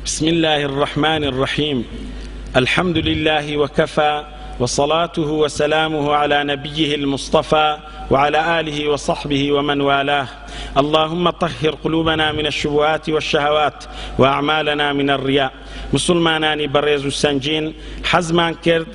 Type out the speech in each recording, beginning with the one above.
بسم الله الرحمن الرحيم. الحمد لله وكفى، وصلاته وسلامه على نبيه المصطفى وعلى آله وصحبه ومن والاه. اللهم طهر قلوبنا من الشبهات والشهوات وأعمالنا من الرياء. مسلمانانی بەڕێز و سەنگین، حەزمان کرد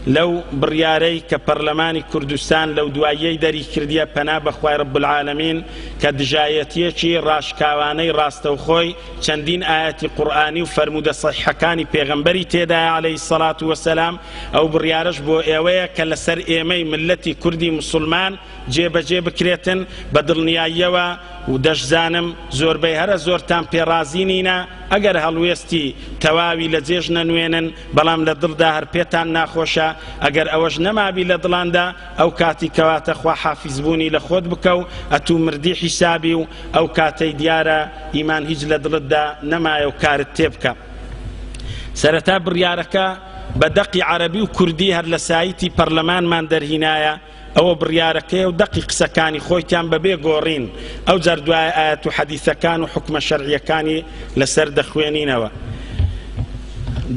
لەو بڕیارەی کە پەرلەمانی کوردستان لەو دواییەی دەری کردیە پەنا بەخوای رب العالمین کە دژایەتیەکی ڕاشکاوانەی ڕاستەوخۆی چەندین ئاەتی قورئانی و فەرموودە سەحیحەکانی پێغەمبەری تێدایە عەلەیهی سەڵات وەسەلام. ئەو بڕیارەش بۆ ئێوەیە کە لەسەر ئێمەی ملەتی کوردی مسلمان جێبەجێ بکرێتن بە دڵنیاییەوە و دەشزانم زۆربەی هەرە زۆرتان پێڕازی نینە. ئەگەر هەڵوێستی تەواوی لە جێژ نەنوێنن بەڵام لە دڵدا هەر پێتان ناخۆشە، ئەگەر ئەوەش نەمابی لە دڵاندا ئەو کاتی کەواتە خوا حافیزبوونی لە خۆت بکە و ئەتوو مردی حیسابی و ئەو کاتەی دیارە ئیمان هیچ لە دڵتدا نەمایە و کارت تێ بکە. سەرەتا بڕیارەکە بە دەقی عەرەبی و کوردی هەر لە سایتی پەرلەمانمان دەرهینایە. ئەوە بڕیارەکەی و دەقی قسەکانی خۆیتان بەبێ گۆڕین، ئەو جار دوای ئاەت و حەدیثەکان و حکمە شەرعیەکانی لەسەر دەخوێنینەوە.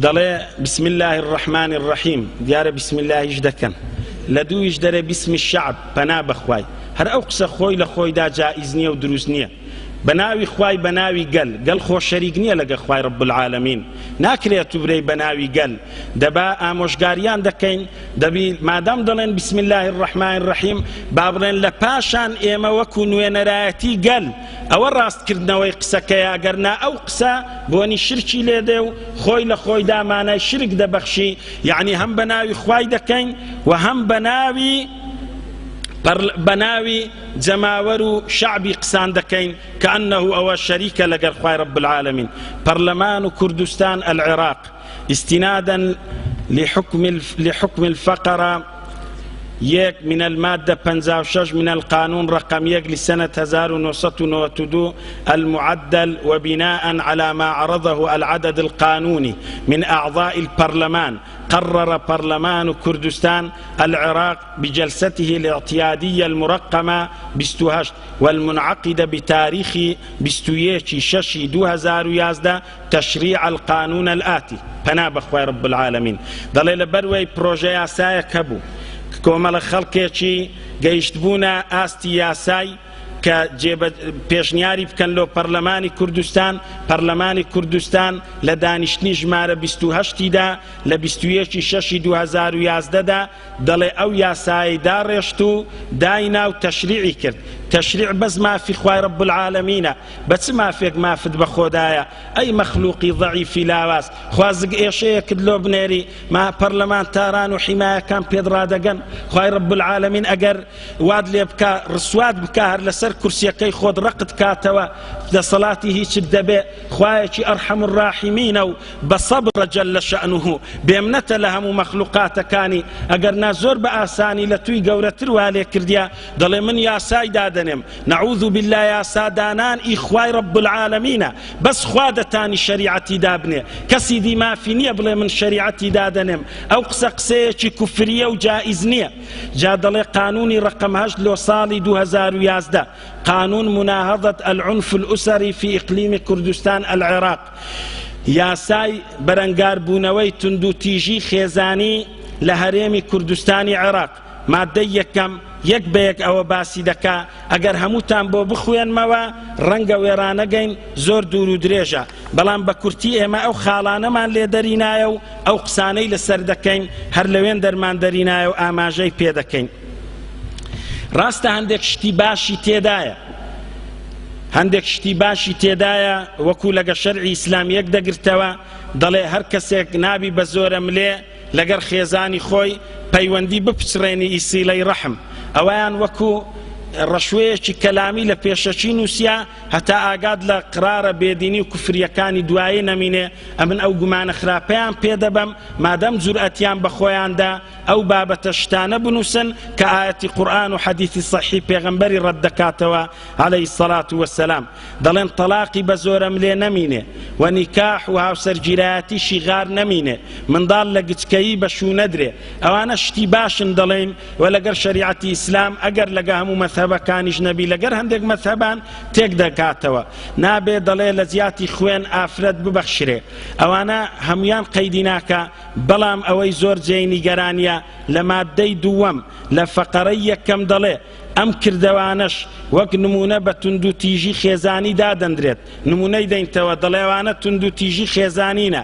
دەڵێ بسم الله الرحمن الرحیم، دیارە بسم اللهیش دەکەن، لە دوویش دەرێ بسم الشعب، پەنا بەخوای. هەر ئەو قسە خۆی لە خۆیدا جائز نییە و دروست نییە. بەناوی خوای بەناوی گەل خۆ شەریک نییە لەگە خوای رب العالمین، ناکرێت و برەی بەناوی گەل. دەبا ئامۆژگاریان دەکەین، دەبی مادام دەڵێن بسم الله الرحمن الرحیم با بڵێن لە پاشان ئێمە وەکو نوێنەرایەتی گەل. ئەوە ڕاستکردنەوەی قسەکەیە، ئەگەرنا ئەو قسە بۆنی شرکی لێدێ و خۆی لە خۆیدا مانای شرک دەبەخشی. یعنی هەم بەناوی خوای دەکەین و هەم بەناوی جەماوەر و شعبی قسان دەکەین کە ئەنەهو ئەوە شەریکە لەگەڵ خوای رب العالمین. پەرلەمان و کوردستان العێراق استنادا لحكم الفقرة 1 من المادة 56 من القانون رقم 1 لسنة 1992 المعدل، وبناء على ما عرضه العدد القانوني من أعضاء البرلمان، قرر برلمان كردستان العراق بجلسته الاعتيادية المرقمة 28 والمنعقدة بتاريخ 21/6/2011 تشريع القانون الآتي. پنا بخوای رب العالمین. دەڵێ لە بەروەی پرۆژە یاسایەک هەبوو کۆمەڵە خەڵکێکی گەیشتبوونە ئاستی یاسای کە پێشنیاری بکەن لۆ پەرلەمانی کوردستان. پەرلەمانی کوردستان لە دانیشتنی ژمارە 28دا لە 21/6/2011دا دەڵێ ئەو یاسایی داڕێشت و داینا و تەشریعی کرد. تشریع بەس مافی خوای رب العالمینە، بەچ مافێک مافت بە خۆدایە؟ ئەی مەخلوقی ضەعیفی لاواز، خوازگ ئێشەیەکت لۆ بنێری ما پەرلەمان تاران و حیمایەکان پێدڕادەگەن. خوای رب العالمین ئەگەر واد لێ بکە ڕسوات بکە هەر لەسەر کورسیەکەی خۆت ڕقت کاتەوە دەسەڵاتی هیچت دەبێ. خوایەکی ئەرحەم الراحیمینە و بە سەبرە جەلە شەئنوه، بێمنەتە لە هەموو مەخلوقاتەکانی. ئەگەر نا زۆر بە ئاسانی لە توی گەورەتر وا لێ کردیا دەڵێ من یاسای دادەنێم. نعوذ بالله یاسادانان ئی خوای رب العالمینە، بەس خوا دەتانی شەریعەتی دابنێ، کەسی دی مافی نییە بڵێ من شەریعەتی دادەنێم. ئەو قسە قسەیەکی کوفریە و جائز نییە. جا دەڵێ قانونی ڕقم 8 لۆ ساڵی 2011 قانون مناهضة العنف الأسري في إقليم كردستان العراق، یاسای بەرەنگاربوونەوەی توندوتیژی خێزانی لە هەرێمی کوردستانی عێراق. مادەی یەکەم یەک بەیەک ئەوە باسی دەکا. ئەگەر هەمووتان بۆ بخوێنمەوە ڕەنگە وێرانەگەین، زۆر دوور و درێژە، بەڵام بە کورتی ئێمە ئەو خاڵانەمان لێ دەرینایە و ئەو قسانەی لەسەر دەکەین هەر لەوێن دەرمان دەرینایە و ئاماژەی پێ دەکەین. ڕاستە هەندێک شتی باشی تێدایە، هەندێک شتی باشی تێدایە وەکو لەگە شەرعی ئیسلامیەک دەگرتەوە. دەڵێ هەر کەسێک نابی بە زۆرە ملێ لەگەر خێزانی خۆی پەیوەندی بپچڕێنی ئیسیلەی ڕەحم. ئەویان وەکو ڕەشوەیەکی کەلامی لە پێشەچی نووسیا هەتا ئاگاد لە قرارە بێدینی و کوفریەکانی دوایی نەمینێ. ئەمن ئەو گومانە خراپەیان پێدەبەم مادەم جورئەتیان بە خۆیاندا ئەو بابەتە شتانە بنووسن کە ئاەتی قورئان و حەدیثی صەحیح پێغەمبەری ڕەت دەکاتەوە عەلەیهی سەڵات وەسەلام. دەڵێن تەلاقی بە زۆرە ملێ نەمینێ و نیکاح و هاوسەرگیرایەتیشی غار نەمینێ، منداڵ لە گچکەیی بەشوو نەدرێ. ئەوانە شتی باشن دەڵێن و لەگەر شەریعەتی ئیسلام ئەگەر لەگە هەموو مەذهب مەذهەبەکانیش نەبی لەگەر هەندێک مەذهەبان تێک دەکاتەوە نابێ دەڵێ لە زیاتی خوێن ئافرەت ببەخشرێ ئەوانە هەمویان قەیدی ناکە بەڵام ئەوەی زۆر جێی نیگەرانیە لە مادەی دووەم لە فەقەرەی یەکەم دەڵێ ئەم کردەوانەش وەک نمونە بە تونند و تیژی خێزانی دادەندرێت نمونەی دەینتەوە دەڵێوانە تونند و تیژی خێزانینە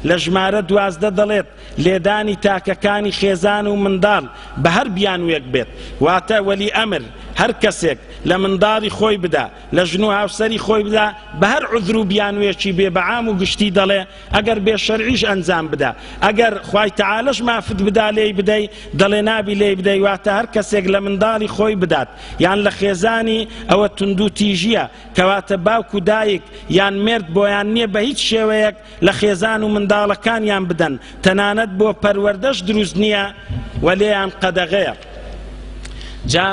لە ژمارە 12 دەڵێت لێدانی تاکەکانی خێزان و منداڵ بە هەر بیانوێک بێت واتە وەلی ئەمر هەر کەسێک لە منداڵی خۆی بدا لە ژن و هاوسەری خۆی بدا بە هەر عذر و بیانوێکی بێ بەعام و گشتی دەڵێ ئەگەر بێ شەرعیش ئەنجام بدا ئەگەر خوای تەعالەش مافت بدا لێی بدەی دەڵێ نابی لێی بدەی واتە هەر کەسێک لە منداڵی خۆی بدات یان لە خێزانی ئەوە تونند و تیژیە کەواتە باوک و دایک یان مرد بۆیان نییە بە هیچ شێوەیەک لە خێزان و منداڵەکانیان بدەن تەنانەت بۆ پەروەردەش دروست نییە وەلێیان قەدەغەیە جا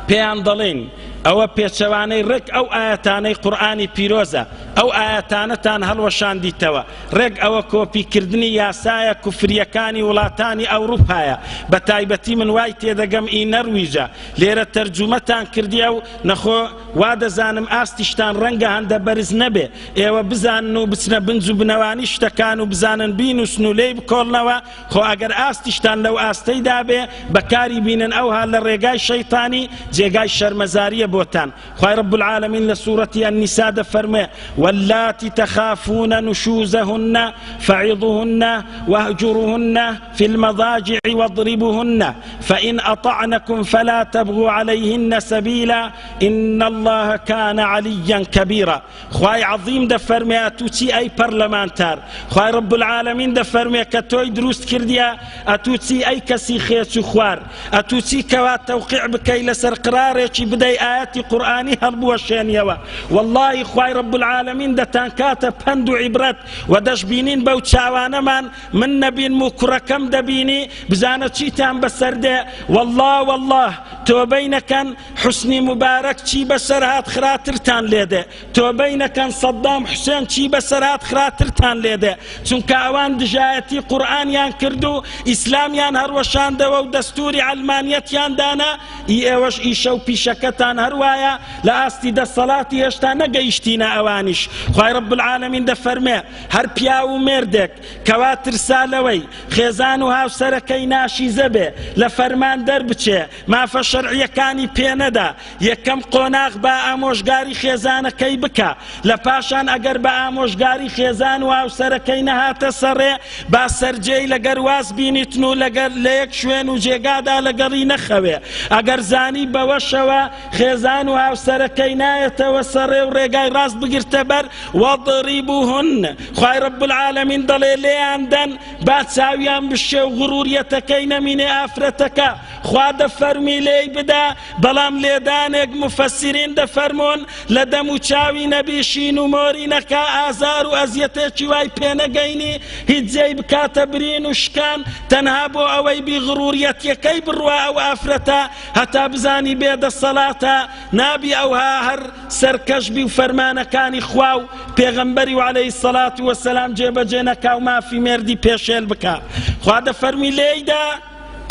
پێیان دەڵێن ئەوە پێچەوانەی ڕێک ئەو ئاەتانەی قورئانی پیرۆزە ئەو ئاەتانەتان هەڵوەشاندیتەوە ڕێک ئەوە کۆپیکردنی یاسایە کوفریەکانی وڵاتانی ئەوروپایە بە تایبەتی من وای تێدەگەم ئی نەرویجە لێرە تەرجومەتان کردیە و نەخۆ وا دەزانم ئاستیشتان ڕەنگە هەندە بەرز نەبێ ئێوە بزانن و بچنە بنج و بنەوانی شتەکان و بزانن بینوسن و لێی بکۆڵنەوە خۆ ئەگەر ئاستیشتان لەو ئاستەیدا بێ بەکاری بینن ئەوها لە ڕێگای شەیطانی جێگای شەرمەزاریە بوتان خوای رب العالمین لسورة النساء دفرمه واللاتي تخافون نشوزهن فعظوهن واهجروهن في المضاجع واضربوهن فإن أطعنكم فلا تبغوا عليهن سبيلا إن الله كان عليا كبيرا خوای عظیم دفرمه اتوتي أي برلمانتار خوای رب العالمین دفرمه كتوي دروست كرديا اتوتي أي كسي خيسو خوار اتوتي كوات توقيع بكي لسر قراري بدأي آياتي قرآني هربوا الشينيوة والله خواي رب العالمين دتان كاتب هندو عبرت ودش بينين بوتشاوانا من نبين مكركم دبيني بزانة چيتان بسرده والله تو بينكن حسني مبارك چي بسرهات خراترتان ليده تو بينكن صدام حسين چي بسرهات خراترتان ليده چونك اوان دجايتي قرآن يان كردو اسلام يان هروشان دو ودستوري علمانيت يان دانا ايوش ايشو پیشکتان هروایا لاستی د صلاتی هشتا نگەیشتینە ئەوانیش خوای رب العالمین دەفەرمێ هەر پیا و مێردێک کەوا ترسالەوەی خێزان و هاوسەرەکەی ناشیزە بێ لە فەرمان دەربچێ مافە شەرعیەکانی پێنەدا یەکەم قۆناغ بە ئامۆژگاری خێزانەکەی بکە لە پاشان ئەگەر بە ئامۆژگاری خێزان و هاوسەرەکەی نەهاتە سەڕێ با سەرجێی لەگەر واز بینیتن و لەگەر لە یەک شوێن و جێگادا لەگەڵی نەخەوێ ئەگەر زانی بەوەشەوە خێزان و هاوسەرەکەی نایەتەوە سەڕێ و ڕێگای ڕاست بگرتە بەر وەضریبوهن خوای رب العالمین دەڵێ لێیان دەن با چاویان بشێ و غروریەتەکەی نەمینێ ئافرەتەکە خوا دەفەرمی لێی بدا بەڵام لێدانێک مفەسیرین دەفەرمۆن لە دەم و چاوی نەبیشین و مۆری نەکا ئازار و ئەزیەتێکی وای پێنەگەینی هیچ جێی بکاتە برین و شکان تەنها بۆ ئەوەی بیغروریەتیەکەی بڕوا ئەو ئافرەتە هەتا بزانی بێدە سەڵاتە نابی ئەوها هەر سەرکەش بی و فەرمانەکانی خوا و پێغەمبەری و عەلەیهی سەڵات وەسەلام جێبەجێ نەکا و مافی مێردی پێشێل بکە خوا دەفەرمی لێیدا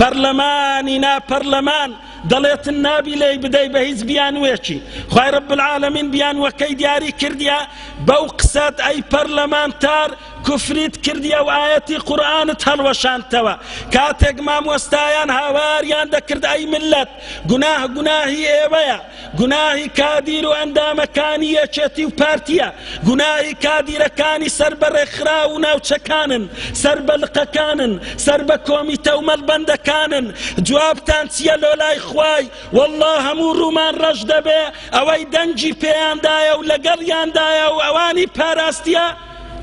پەرلەمانی ناپەرلەمان دەڵێتن نابی لێی بدەی بە هیچ بیانوێکی خوای رب العالمین بیانوەکەی دیاری کردیە بەو قسەت ئەی پەرلەمانتار کوفریت کردیە و ئاەتی قورئانت هەڵوەشاندتەوە کاتێک مامۆستایان هاواریان دەکرد ئەی ملەت گوناهی ئێوەیە گوناهی کادیر و ئەندامەکانی یەکێتی و پارتیە گوناهی کادیرەکانی سەر بە ڕێکخرا و ناوچەکانن سەر بە لقەکانن سەر بە کۆمیتە و مەڵبەندەکانن جوابتان چییە لۆلای خوای والله هەموو ڕوومان ڕەش دەبێ ئەوەی دەنجی پێیاندایە و لەگەڵیاندایە و ئەوانی پاراستیە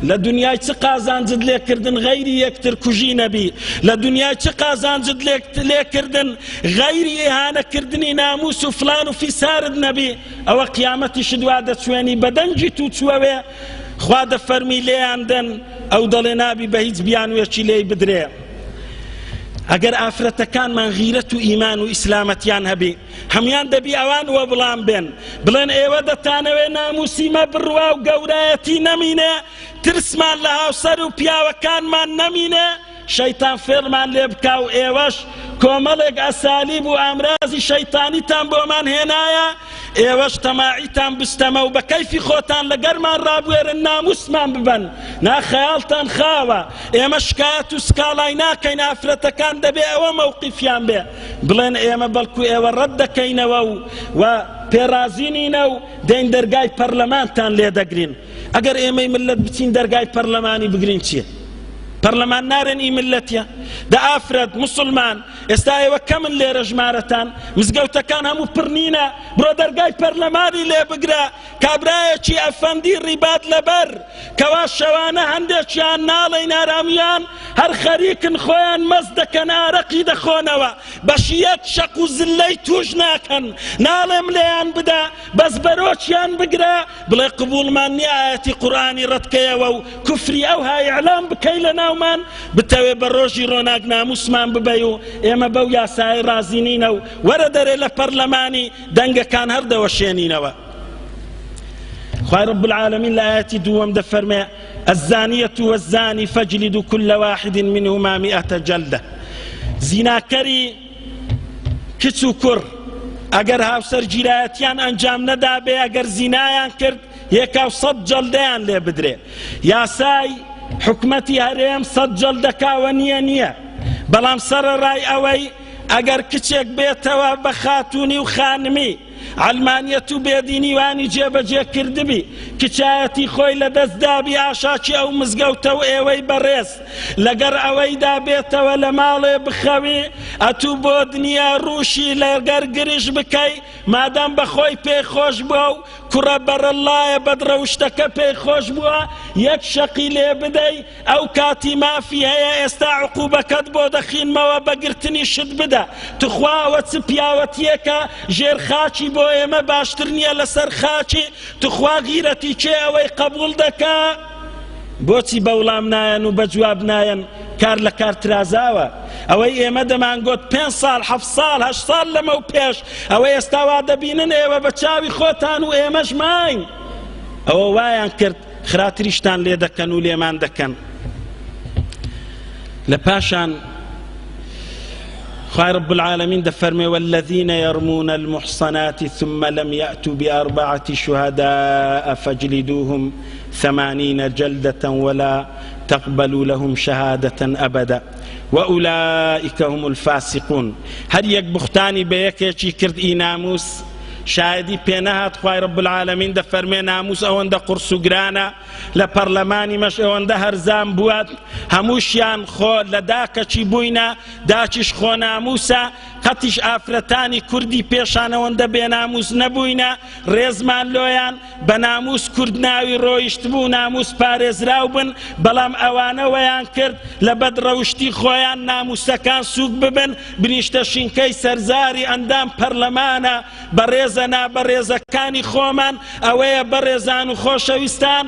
لە دنیای چ قازانجت لێکردن غەیری یەکتر کوژی نەبی لە دنیای چ قازانجت لێکردن غەیری ئیهانەکردنی ناموس و فلان و فیسارت نەبی ئەوە قیامەتیش دوا دەچوێنی بە دەنجی تو چوەوێ خوا دەفەرمی لێیان دەن ئەو دەڵێ نابی بە هیچ بیانوێکی لێی بدرێ ئەگەر ئافرەتەکانمان غیرەت و ئیمان و ئیسلامەتیان هەبێ هەمویان دەبی ئەوان وە بڵام بێن بڵێن ئێوە دەتانەوێ ناموسیمە بڕوا و گەورایەتی نەمینێ ترسمان لە هاوسەر و پیاوەکانمان نەمینێ شەیتان فێڵمان لێ بکا و ئێوەش کۆمەڵێک ئەسالیب و ئامرازی شەیتانیتان بۆمان هێنایە ئێوەش تەماعیتان بستەمە و بە کەیفی خۆتان لە گەرمان ڕابوێرن ناموسمان ببەن ناخەیاڵتان خاوە ئێمە شکایەت و سکاڵای ناکەین ئافرەتەکان دەبێ ئەوە مەوقیفیان بێ بڵێن ئێمە بەڵکو ئێوە ڕەت دەکەینەوە و پێرازینینە و دەین دەرگای پەرلەمانتان لێ دەگرین ئەگەر ئێمەی ملت بچین دەرگای پەرلەمانی بگرین چییە؟ پەرلەمان نارێن ئی ملەتیە دا ئافرەت مسلمان ئێستا ئێوە کەمن لێرە ژمارەتان مزگەوتەکان هەموو پڕنینە بڕۆ دەرگای پەرلەمانی لێ بگرە کابرایەکی ئەفەندی ڕیبات لەبەر کەوا شەوانە هەندێکیان ناڵێن ئارامیان هەر خەریکن خۆیان مەست دەکەن ئارەقی دەخۆنەوە بەشیەک شەق و زلەی توش ناکەن ناڵێم لێیان بدە بەس بەرۆچیان بگرە بڵێ قبوڵمان نییە ئایەتی قورئانی ڕەتکەیەوە و کوفری ئەو های ئیعلام بکەی لە ناومان بتەوێ بە ڕۆژی ڕۆناک ناموسمان ببەی و ئێمە بەو یاسای ڕازینینە و وەرە دەرێ لە پەرلەمانی دەنگەکان هەردەوەشێنینەوە خوای رب العالمین لە ئایەتی دووەم دەفەرمێ الزانية والزاني فاجلدوا كل واحد منهما 100 جلدة زیناکەری کچ و کوڕ ئەگەر هاوسەر جیرایەتیان ئەنجام نەدا بێ ئەگەر زینایان کرد یەکاو 100 جەلدەیان لێ بدرێ یاسای حکومەتی هەرێم 100 جەلدەکاوە نییە بەڵام سەرەڕای ئەوەی ئەگەر کچێک بێتەوە بە خاتوونی و خانمی علمانیەت و بێدینی وانی جێبەجێ کردبی کچایەتی خۆی لە دەستدابی ئاشاکی ئەو مزگەوتە و ئێوەی بەڕێز لەگەر ئەوەیدا بێتەوە لە ماڵێ بخەوی ئەتوو بۆ دنیا ڕووشی لەگەر گرش بکەی مادام بەخۆی پێی خۆش بووە و کوڕە بەرەڵایە بەدڕەوشتەکە پێی خۆش بووە یەک شەقی لێ بدەی ئەو کاتی مافی هەیە ئێستا عقوبەکەت بۆ دەخینمەوە بەگرتنی شت بدە توخواوە چ پیاوەتیەکە ژێر خاچی بۆ ئێمە باشتر نییە لەسەر خاچی توخوا غیرەتی چێ ئەوەی قبول دەکا بۆچی بەوڵام نایەن و بەجواب نایەن کار لە کار ترازاوە ئەوەی ئێمە دەمانگوت 5 ساڵ 7 ساڵ 8 ساڵ لەمە و پێش ئەوەی ئێستا وا دەبینن ئێوە بە چاوی خۆتان و ئێمەش ماین ئەوە وایان کرد خراتریشتان لێ دەکەن و لێمان دەکەن لە پاشان خوای رب العالمين دفرمي والذين يرمون المحصنات ثم لم يأتوا ب4 شهداء فاجلدوهم 80 جلدة ولا تقبلوا لهم شهادة أبدا وأولئك هم الفاسقون هل يك بختاني بيكي كرد ناموس شاهدی پێنەهات خوای رب العالمین دەفەرمێ ناموس ئەوەندە قورس و گرانە لە پەرلەمانی مەش ئەوەندە هەرزان بووات هەمووشیان خۆ لە داکەچی بووینە داچیش خۆ ناموسە قەتیش ئافرەتانی کوردی پێشان ئەوەندە بێناموس نەبووینە ڕێزمان لۆیان بە ناموس کورد ناوی ڕۆیشت بوو ناموس پارێزراو بن بەڵام ئەوانە وەیان کرد لە بەدڕەوشتی خۆیان ناموسەکان سووک ببن بنیشتە شینکەی سەرزاری ئەندام پەرلەمانە بەڕێز بەڕێزەکانی خۆمان ئەوەیە بەڕێزان و خۆشەویستان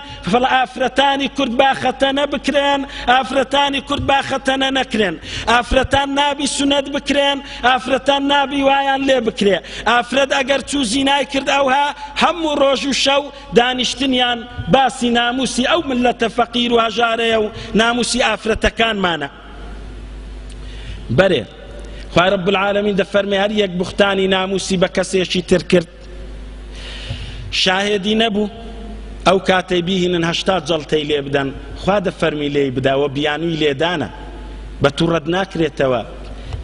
ئافرەتانی کورد باخەتەنە بکرێن ئافرەتانی کورد باخەتەنە نەکرێن ئافرەتان نابی سونەت بکرێن ئافرەتان نابی وایان لێ بکرێ ئافرەت ئەگەر چوو زینای کرد ئەوها هەموو ڕۆژ و شەو دانیشتنیان باسی ناموسی ئەو ملەتە فەقیر و هەژارەیە و ناموسی ئافرەتەکانمانە بەرێ خوای رب العالمین دەفەرمێ هەر یەک بوختانی ناموسی بە کەسێکی تر کرد شاهێدی نەبوو ئەو کاتەی بیهێنن 80 جەڵتەی لێ بدەن خوا دەفەرمی لێی بداوە بیانووی لێدانە بە تو ڕەت ناکرێتەوە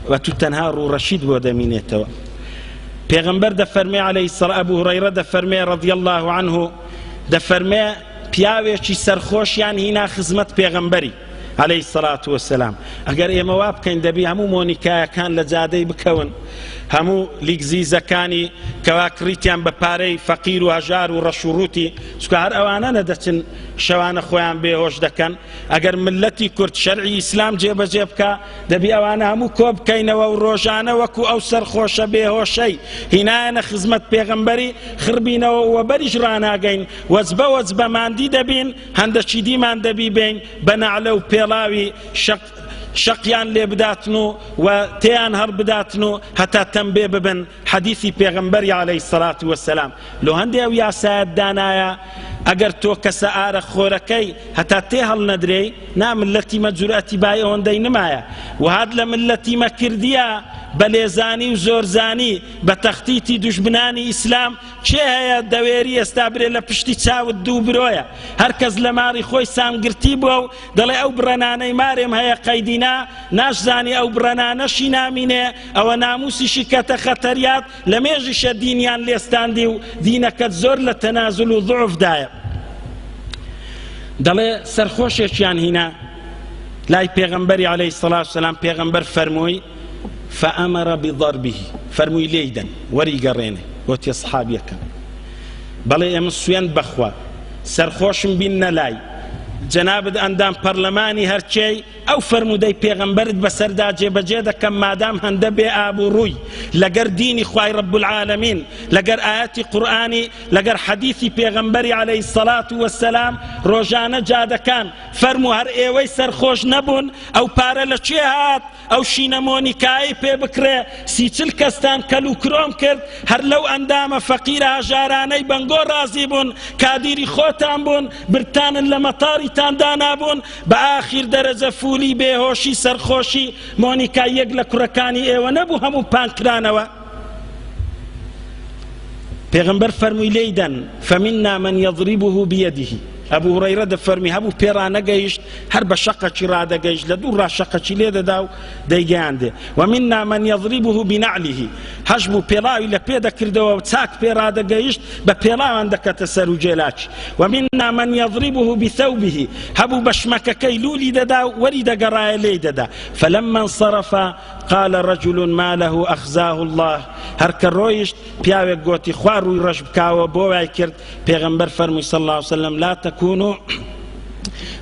بە تو تەنها ڕوڕەشید بۆ دەمینێتەوە پێغەمبەر دەفەرمێ عەلەیهی سەڵام ئەبوو هورەیرە دەفەرمێ ڕەضی الله عنه دەفەرمێ پیاوێکی سەرخۆشیان هینا خزمەت پێغەمبەری عليه الصلاة والسلام ئەگەر ئێمە وا بکەین دەبی هەموو مۆنیکایەکان لە جادەی بکەون هەموو لیگزیزەکانی کەوا کڕیتیان بە پارەی فەقیر و هەژار و ڕەش و ڕووتی چونکە هەر ئەوانە نەدەچن شەوانە خۆیان بێهۆش دەکەن ئەگەر ملەتی کورد شەرعی ئیسلام جێبەجێ بکە دەبی ئەوانە هەموو کۆ بکەینەوە و ڕۆژانە وەکو ئەو سەرخۆشە بێهۆشەی هینایەنە خزمەت پێغەمبەری خربینەوە و بەریش ڕاناگەین وەجبە وەجبە ماندی دەبین هەندەچی دیمان دەبی بین بە نەعلە و پێڵاوی شەقیان لێ بداتن و تێیان هەر بداتن و هەتا تەمبێ ببن حەدیثی پێغەمبەری عەلەیهی سەڵات وەسەلام لۆ هەندێ ئەو یاسایەت دانایە ئەگەر تۆ کەسە ئارە خۆرەکەی هەتا تێ هەڵ نەدرێی نا ملەتی مە جورئەتی بای ئەوەندەی نمایە و هات لە ملەتی مە کردیە بە لێزانی و زۆرزانی بە تەختیتی دوژمنانی ئیسلام چێ هەیە دەوێری ئێستا برێ لە پشتی چاوت دوو برۆیە هەر کەس لە ماڕی خۆی سامگرتی بووە و دەڵێ ئەو بڕەنانەی مارێم هەیە قەیدینا ناشزانی ئەو بڕەنانەشی نامینێ ئەوە ناموسیشی کەتە خەتەریات لە مێژیشە دینیان لێستاندی و دینەکەت زۆر لە تەنازل و ضعفدایە دەڵێ سەرخۆشێکیان هینا لای پێغەمبەری عەلەیهی سەڵات وسەلام پێغەمبەر فەرمووی فأمر بضربه فرمووی لێیدەن وەریگەڕێنێ وتی سەحابیەکە بەڵێ ئێمە سوێند بەخوا سەرخۆشم بین نەلای جەنابەت ئەندام پەرلەمانی هەرچێی ئەو فەرموودەی پێغەمبەرت بەسەردا جێبەجێ دەکەم مادام هەندە بێ ئابوڕووی لەگەر دینی خوای رب العالمین لەگەر ئاەتی قورئانی لەگەر حەدیثی پێغەمبەری عەلەیهی سەڵات وەسەلام ڕۆژانە جادەکان فەرموو هەر ئێوەی سەرخۆش نەبوون ئەو پارە لە چێ هات ئەو شینەمۆنیکایی پێ بکرێ سیچل کەستان کەلوکرۆم کرد هەر لەو ئەندامە فەقیرە هەژارانەی بەنگۆ ڕازی بوون کادیری خۆتان بوون برتانن لە مەتاریتان دانابوون بە ئاخیر دەرەجە فولی بێهۆشی سەرخۆشی مۆنیکا یەک لە کوڕەکانی ئێوە نەبوو هەموو پانکرانەوە پێغەمبەر فەرمووی لێیدەن فمنا من يضربه بيده ئەبوو هورەیرە دەفەرمی هەموو پێڕا نەگەیشت هەر بە شەقەکی ڕادەگەیشت لە دوو ڕاشەقەکی لێ دەدا و دەیگەیاندێ ومنا من يضربه بنعله هەش بوو پێڵاوی لە پێ دەکردەوە و چاک پێ ڕادەگەیشت بە پێڵاوان دەکەتە سەر و جێلاکی ومنا من يضربه بثوبه هەبوو بە شمەکەکەی لولی دەدا و وەری دەگەڕایە لێی دەدا فلما انصرف قال رجل ما له أخزاه الله هەر کە ڕۆیشت پیاوێک گۆتی خوا ڕووی ڕەش بکاوە بۆ وای کرد پێغەمبەر فەرمووی صلی الله عليه وسلم لا تكونوا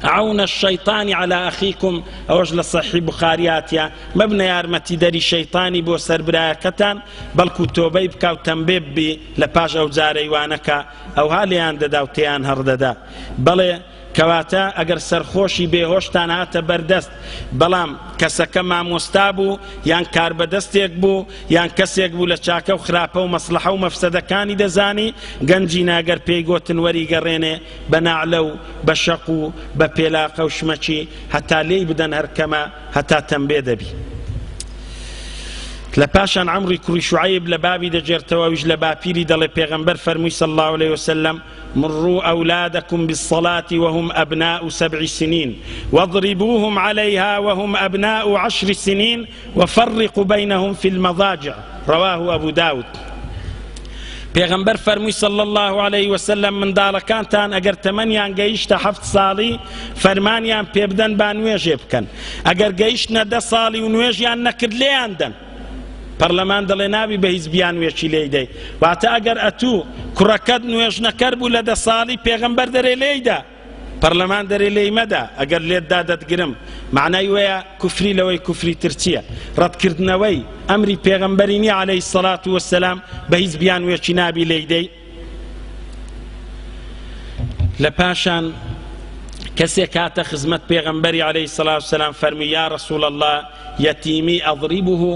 عون الشيطان على أخيكم أوج لصحيح بخارياتيا مبنى يارمتي داري شيطاني بو سربرايا كتان بلكو توبي بكاو تنبيب بي لباش أو زاري وانكا أو هاليان ددا وتيان هرددا بلي کەواتە ئەگەر سەرخۆشی بێهۆشتان هاتە بەردەست بەڵام کەسەکە مامۆستا بوو یان کاربەدەستێک بوو یان کەسێک بوو لە چاکە و خراپە و مەسلحە و مەفسەدەکانی دەزانی گەنجی ناگەر پێی گۆتن وەریگەڕێنێ بە ناعلە و بە شەق و بە پێلاقە و شمەچی هەتا لێی بدەن هەرکەمە هەتا تەمبێ دەبی لە پاشان عەمری کوڕی شوعەیب لە بابی دەجێرتەوە ویش لە باپیری دەڵێ پێغەمبەر فەرمووی صلی الله عليه وسلم مروا أولادكم بالصلاة وهم أبناء 7 سنين واضربوهم عليها وهم أبناء 10 سنين وفرقوا بينهم في المضاجع رواه أبو داود پێغەمبەر فەرمووی صلی الله عليه وسلم منداڵەکانتان ئەگەر تەمەنیان گەیشتە 7 ساڵی فەرمانیان پێ بدەن با نوێژێ بکەن ئەگەر گەیشتنە 10 ساڵی و نوێژیان نەکرد لێیان دەن پەرلەمان دەڵێ نابی بە هیچ بیان وێکی لێی دەی واتە ئەگەر ئەتوو کوڕەکەت نوێژ نەکەر بوو لە 10 ساڵی پێغەمبەر دەرێ لێیدا پەرلەمان دەرێ لێی مەدا ئەگەر لێتدا دەتگرم معنای وەیە کوفری لەوەی کوفری ترچیە ڕەتکردنەوەی ئەمری پێغەمبەری نییە عەلەیهی سەڵات وەسەلام بە هیچ بیان وێکی نابی لێی دەی لە پاشان کەسێک هاتە خزمەت پێغەمبەری عەلەیهی سەڵات وسەلام فەرمووی یا ڕەسوول الله یەتیمی ئەضریبه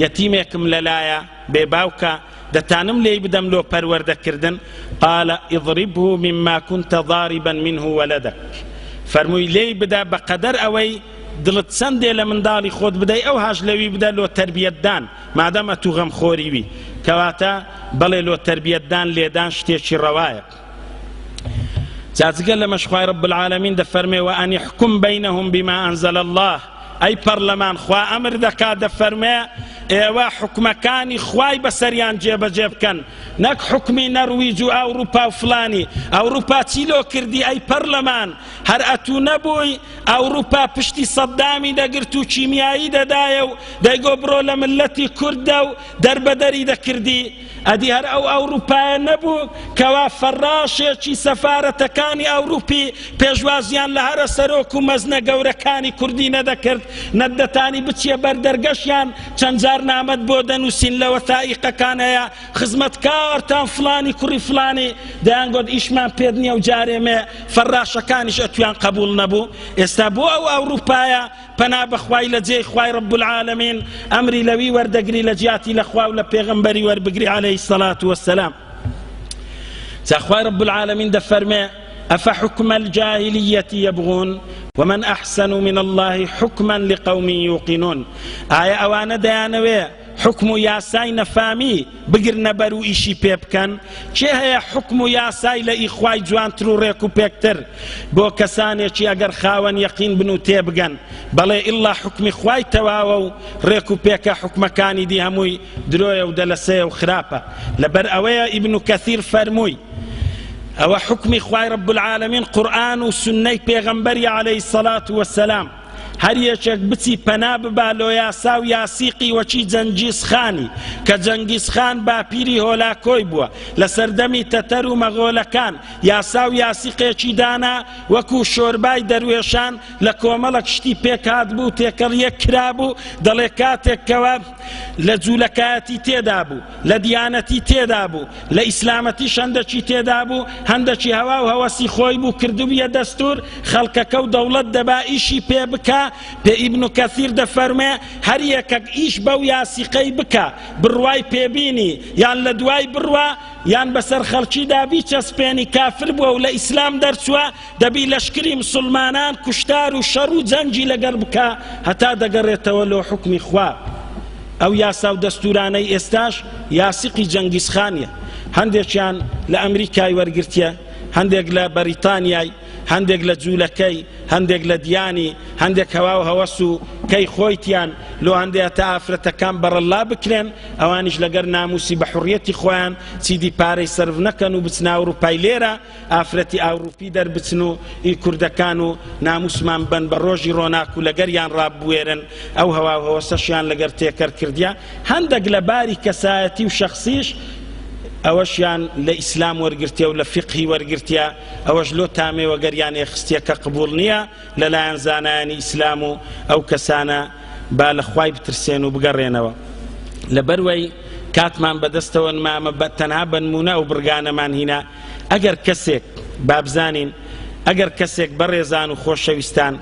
یەتیمێکم لەلایە بێباوکە دەتانم لێی بدەم لۆ پەروەردەکردن قال اضربه مما كنت ضاربا منه ولدك فەرمووی لێی بدە بەقەدەر ئەوەی دڵت چەندێ لە منداڵی خۆت بدەی ئەو هاش لەوی بدە لۆ تەربیەتدان مادەم ئەتوو غەمخۆری وی کەواتە بەڵێ لۆ تەربیەتدان لێدان شتێکی ڕەوایە جاجگە لە مەشخوای رب العالمین دەفەرمێ وأن يحكم بينهم بما أنزل الله ئەی پەرلەمان خوا ئەمر دەکات دەفەرمێ ئێوە حکومەکانی خوای بەسەریان جێبەجێ بکەن نەک حکمی نەرویج و ئەوروپا و فلانی ئەوروپا چیلۆ کردی ئەی پەرلەمان هەر ئەتوو نەبووی ئەوروپا پشتی سەددامی دەگرت و کیمیایی دەدایە و دەیگۆ بڕۆ لە ملەتی کوردە و دەربەدەری دەکردی ئەدی هەر ئەو ئەوروپایە نەبوو کەوا فەڕاشێکی سەفارەتەکانی ئەوروپی پێشوازیان لە هەرە سەرۆک و مەزنە گەورەکانی کوردی نەدەکرد نەتدەتانی بچیە بەردەرگەشیان چەند جار نامەت بۆ دەنووسین لە وەثائیقەکان هەیە خزمەتکارتان فلانی کوڕی فلانی دەیان گوت ئیشمان پێ نییە و جارێمێ فەڕاشەکانیش ئەتویان قبول نەبوو ئێستا بۆ ئەو ئەوروپایە پەنا بەخوای لە جێی خوای رب العالمین ئەمری لەوی وەردەگری لە جیاتی لە خوا و لە پێغەمبەری وەربگری عەلەیهی سەڵات وەسەلام جا خوای رب العالمین دەفەرمێ أفحكم الجاهلية يبغون ومن أحسن من الله حكما لقوم يوقنون. آية أوانا ديانوية حكم ياسای نفامی بگرنە بەر و ئیشی پێ بکەن. چێ هەیە حکم و یاسای لە ئیخوای جوانتر و ڕێک و پێکتر بۆ کەسانێکی ئەگەر خاوەن یەقین بن و تێبگەن بەڵێ ئیلا حکمی خوای تەواوە و ڕێک و پێکە حکمەکانی دی هەمووی درۆیە و دەلەسەیە و خراپە. لەبەر ئەوەیە ئیبن کەثیر فەرمووی ئەوە حکمی خوای رب العالمین قورئان و سنەی پێغەمبەری عەلەیهی السەڵات وەسەلام هەر یەکێک بچی پەنا ببا لۆ یاسا و یاسیقی وەچی جەنگیز خانی کە جەنگیز خان باپیری هۆلاکۆی بووە لە سەردەمی تەتەر و مەغۆلەکان یاسا و یاسیقێکی دانا وەکو شۆربای دەروێشان لە کۆمەڵک شتی پێکات بوو تێکەڵیەک کرابوو دەڵێ کاتێکەوە لە جوولەکایەتی تێدا بوو لە دیانەتی تێدا بوو لە ئیسلامەتی هەندێکی تێدا بوو هەندێکی هەوا و هەوەسی خۆی بوو کردبوویە دەستور خەڵکەکە و دەوڵەت دەبا ئیشی پێ بکە پێ ئیبن کەثیر دەفەرمێ هەر یەکێک ئیش بەو یاسیقەی بکە بڕوای پێبینی یان لە دوای بڕوا یان بەسەر خەڵکیدا بیچەسپێنی کافر بووە و لە ئیسلام دەرچووە دەبی لەشکری مسلمانان کوشتار و شەڕ و جەنگی لەگەر بکە هەتا دەگەڕێتەوە لۆ حکمی خوا. ئەو یاسا و دەستورانەی ئێستاش یاسیقی جەنگیزخانیە هەندێکیان لە ئەمریکای وەرگرتیە هەندێک لە بەریتانیای هەندێک لە جوولەکەی هەندێک لە دیانی هەندێک هەوا و هەوەس و کەی خۆیتیان لۆ هەندێک تا ئافرەتەکان بەڕەڵا بکرێن ئەوانیش لەگەر ناموسی بە حوڕیەتی خۆیان چیدی پارەی سەرف نەکەن و بچنە ئەوروپای لێرە ئافرەتی ئەوروپی دەربچن و ئی کوردەکان و ناموسمان بن بە ڕۆژی ڕۆناک و لەگەریان ڕاببوێرن ئەو هەوا و هەوەسەشیان لەگەر تێکەر کردیا هەندێک لە باری کەسایەتی و شەخصیش ئەوەشیان لە ئیسلام وەرگرتیە و لە فقهی وەرگرتیە ئەوەش لۆ تامێ وەگەریان ئێخستیە کە قبول نییە لەلایەن زانایانی ئیسلام و ئەو کەسانە با لە خوای بترسێن و بگەڕێنەوە. لەبەروەی کاتمان بەدەستەوە نمامە تەنها بنمونە و برگانەمان هینا ئەگەر کەسێک بابزانین ئەگەر کەسێک بەڕێزان و خۆشەویستان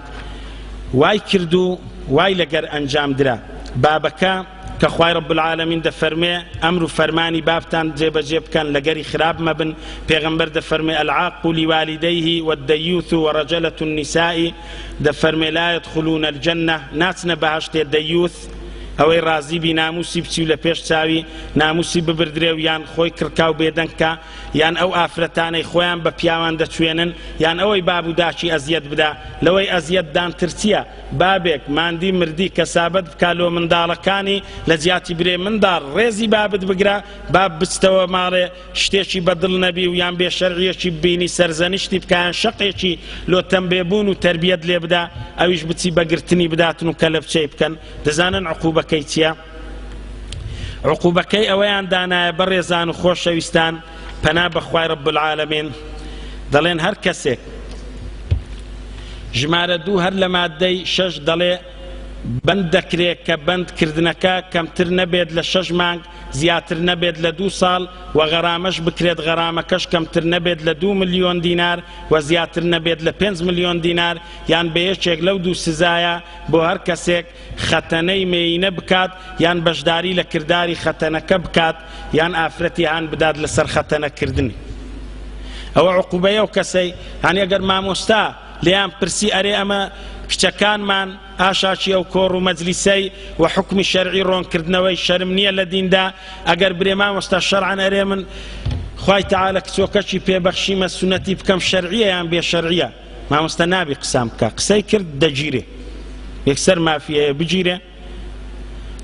وای کرد و وای لەگەر ئەنجام درا بابەکە کە خوای رب العالمین دەفەرمێ ئەمر و فەرمانی بابتان جێبەجێ بکەن لەگەری خراپ مەبن پێغەمبەر دەفەرمێ العاق لوالديه والديوث ورجلة النساء دەفەرمێ لا يدخلون الجنة ناچنە بەهەشتێ دەیوث ئەوەی ڕازی بی ناموسی بچی و لە پێش چاوی ناموسی ببردرێ و یان خۆی کرکا و بێدەنگکە یان ئەو ئافرەتانەی خۆیان بە پیاوان دەچوێنن یان ئەوەی باب و داچی ئەزیەت بدا لەوەی ئەزیەت دانترچیە بابێک ماندی مردی کەسابەت بکا لۆ منداڵەکانی لە جیاتی برێ منداڵ ڕێزی بابت بگرە باب بچتەوە ماڵێ شتێکی بەدڵ نەبی و یان بێشەرعیەکی ببینی سەرزەنیشتی بکایان شەقێکی لۆ تەمبێبوون و تەربیەت لێ بدا ئەویش بچی بەگرتنی بداتن و کەلە بچەی بکەن دەزانن عقوبەکەی چییە؟ عقوبەکەی ئەوەیان دانایە بەڕێزان و خۆشەویستان پەنا بەخوای رب العالمین دەڵێن هەر کەسێک ژمارە دوو هەر لە مادەی 6 دەڵێ بند دەکرێت کە بندکردنەکە کەمتر نەبێت لە 6 مانگ زیاتر نەبێت لە 2 ساڵ و غەرامەش بکرێت غەرامەکەش کەمتر نەبێت لە 2 ملیۆن دینار و زیاتر نەبێت لە 5 ملیۆن دینار یان بە یەکێک لەو دوو سزایە بۆ هەر کەسێک خەتەنەی مێینە بکات یان بەشداری لە کردداری خەتەنەکە بکات یان ئافرەتی هان بدات لەسەر خەتەنەکردنی. ئەوە عقوبەیە و کەسەی هەنی ئەگەر مامۆستا لیان پرسی ئەرێ ئەمە کچەکانمان ئاشاچی ئەو کۆڕ و مەجلیسەی و حکمی شەرعی ڕۆنکردنەوەی شەرم نییە لە دیندا ئەگەر برێ مامۆستا شەرعەن ئەرێ من خوای تەعالە کچۆکەشی پێبەخشیمە سونەتی بکەم شەرعیە یان بێ شەرعیە مامۆستا نابی قسام بکە قسەی کرد دەگیرێ یەکسەر مافیەیە بگیرێ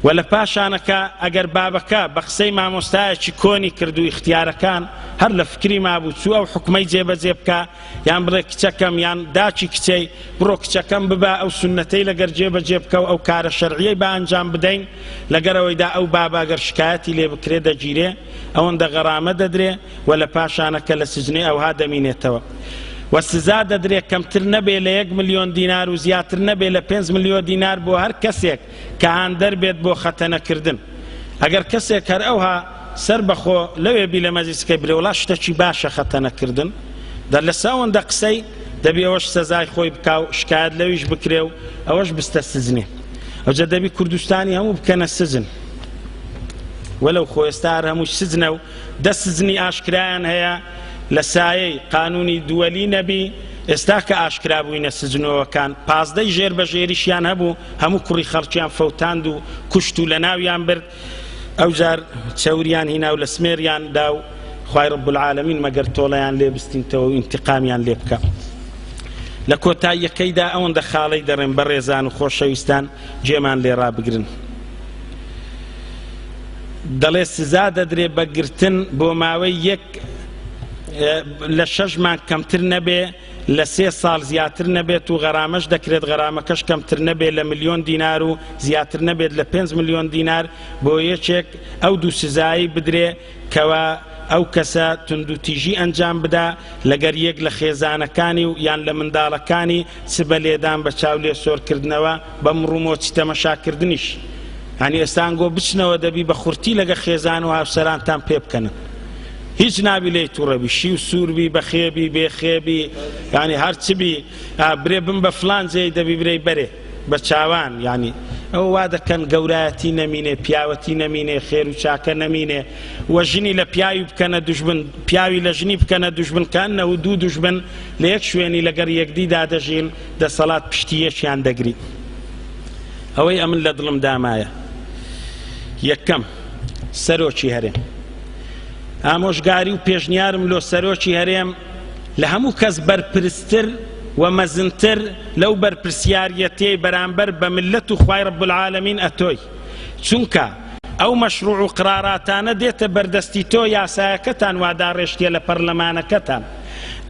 و لە پاشانەکە ئەگەر بابەکە بە قسەی مامۆستایەکی کۆنی کرد و اختیارەکان هەر لە فکری مابوو چوو ئەو حکمەی جێبەجێ بکە یان بڵێ کچەکەم یان داچی کچەی بڕۆ کچەکەم ببا ئەو سونەتەی لەگەر جێبەجێ بکە و ئەو کارە شەرعیەی بە ئەنجام بدەین لەگەرەوەیدا ئەو بابە ئەگەر شکایەتی لێ بکرێ دەگیرێ ئەوەندە غەرامە دەدرێ و لە پاشانەکە لە سجنێ ئەوها دەمینێتەوە و سزا دەدرێت کەمتر نەبێ لە 1 ملیۆن دینار و زیاتر نەبێ لە 5 ملیۆن دینار بۆ هەر کەسێک کە هان دەربێت بۆ خەتەنەکردن. ئەگەر کەسێک هەر ئەوها سەر بەخۆ لەوێ بی لە مەجلیسەکەی برێ وڵا شتێکی باشە خەتەنەکردن دەر لە ساوەندە قسەی دەبێ ئەوەش سەزای خۆی بکا و شکایەت لەویش بکرێ و ئەوەش بستە سزنێ. ئەوجا دەبی کوردستانی هەموو بکەنە سزن وەلەو خۆ ئێستا هەموو سزنە و 10 سزنی ئاشکرایان هەیە لە سایەی قانونی دووەلی نەبی ئێستا کە ئاشکرا بووینە سزنەوەکان 15 ژێر بە ژێریشیان هەبوو هەموو کوڕی خەڵکیان فەوتاند و کوشت و لە ناویان برد ئەو جار چەوریان هینا و لە سمێریان دا و خوای رب العالمین مەگەر تۆڵەیان لێ بستینتەوە و ئینتقامیان لێ بکە. لە کۆتاییەکەیدا ئەوەندە خاڵەی دەڕێن بە ڕێزان و خۆشەویستان جێمان لێ ڕابگرن. دەڵێ سزا دەدرێ بە گرتن بۆ ماوەی یەک لە 6 مانگ کەمتر نەبێ لە 3 ساڵ زیاتر نەبێت و غەرامەش دەکرێت غەرامەکەش کەمتر نەبێت لە 1 ملیۆن دینار و زیاتر نەبێت لە 5 ملیۆن دینار بۆ یەکێک ئەو دوو سزایی بدرێ کەوا ئەو کەسە توندوتیژی ئەنجام بدا لەگەر یەک لە خێزانەکانی و یان لە منداڵەکانی سبە لێدان بە چاو لێ سۆرکردنەوە بە مڕومۆچی تەمەشاکردنیش. هەنی ئێستانگۆ بچنەوە دەبی بە خورتی لەگە خێزان و هاوسەرانتان پێ بکەنن. هیچ نابی لێی تووڕەبی شی و سووربی بەخێبی بێخێبی ینی هەرچبی برێ بم بە فلان جێی دەبی برەی بەرێ بە چاوان ینی ئەو وا دەکەن گەورایەتی نەمینێ پیاوەتی نەمینێ خێر و چاکە نەمینێ وە ژنی لە پیاوی بکەنە دوژبن پیاوی لە ژنی بکەنە دوژبن کەنە و دوو دوژبن لە یەک شوێنی لەگەر یەکدیدا دەژین دەسەڵات پشتیەکیان دەگری. ئەوەی ئەمن لە دڵم دامایە. یەکەم سەرۆکی هەرێم ئامۆژگاری و پێشنیارم لۆ سەرۆکی هەرێم لە هەموو کەس بەرپرستر و مەزنتر لەو بەرپرسیاریەتەی بەرامبەر بە ملت و خوای رب العالمین ئەتۆی چونکە ئەو مەشروع و قراراتانە دێتە بەردەستی تۆ یاسایەکەتان واداڕێشتێ لە پەرلەمانەکەتان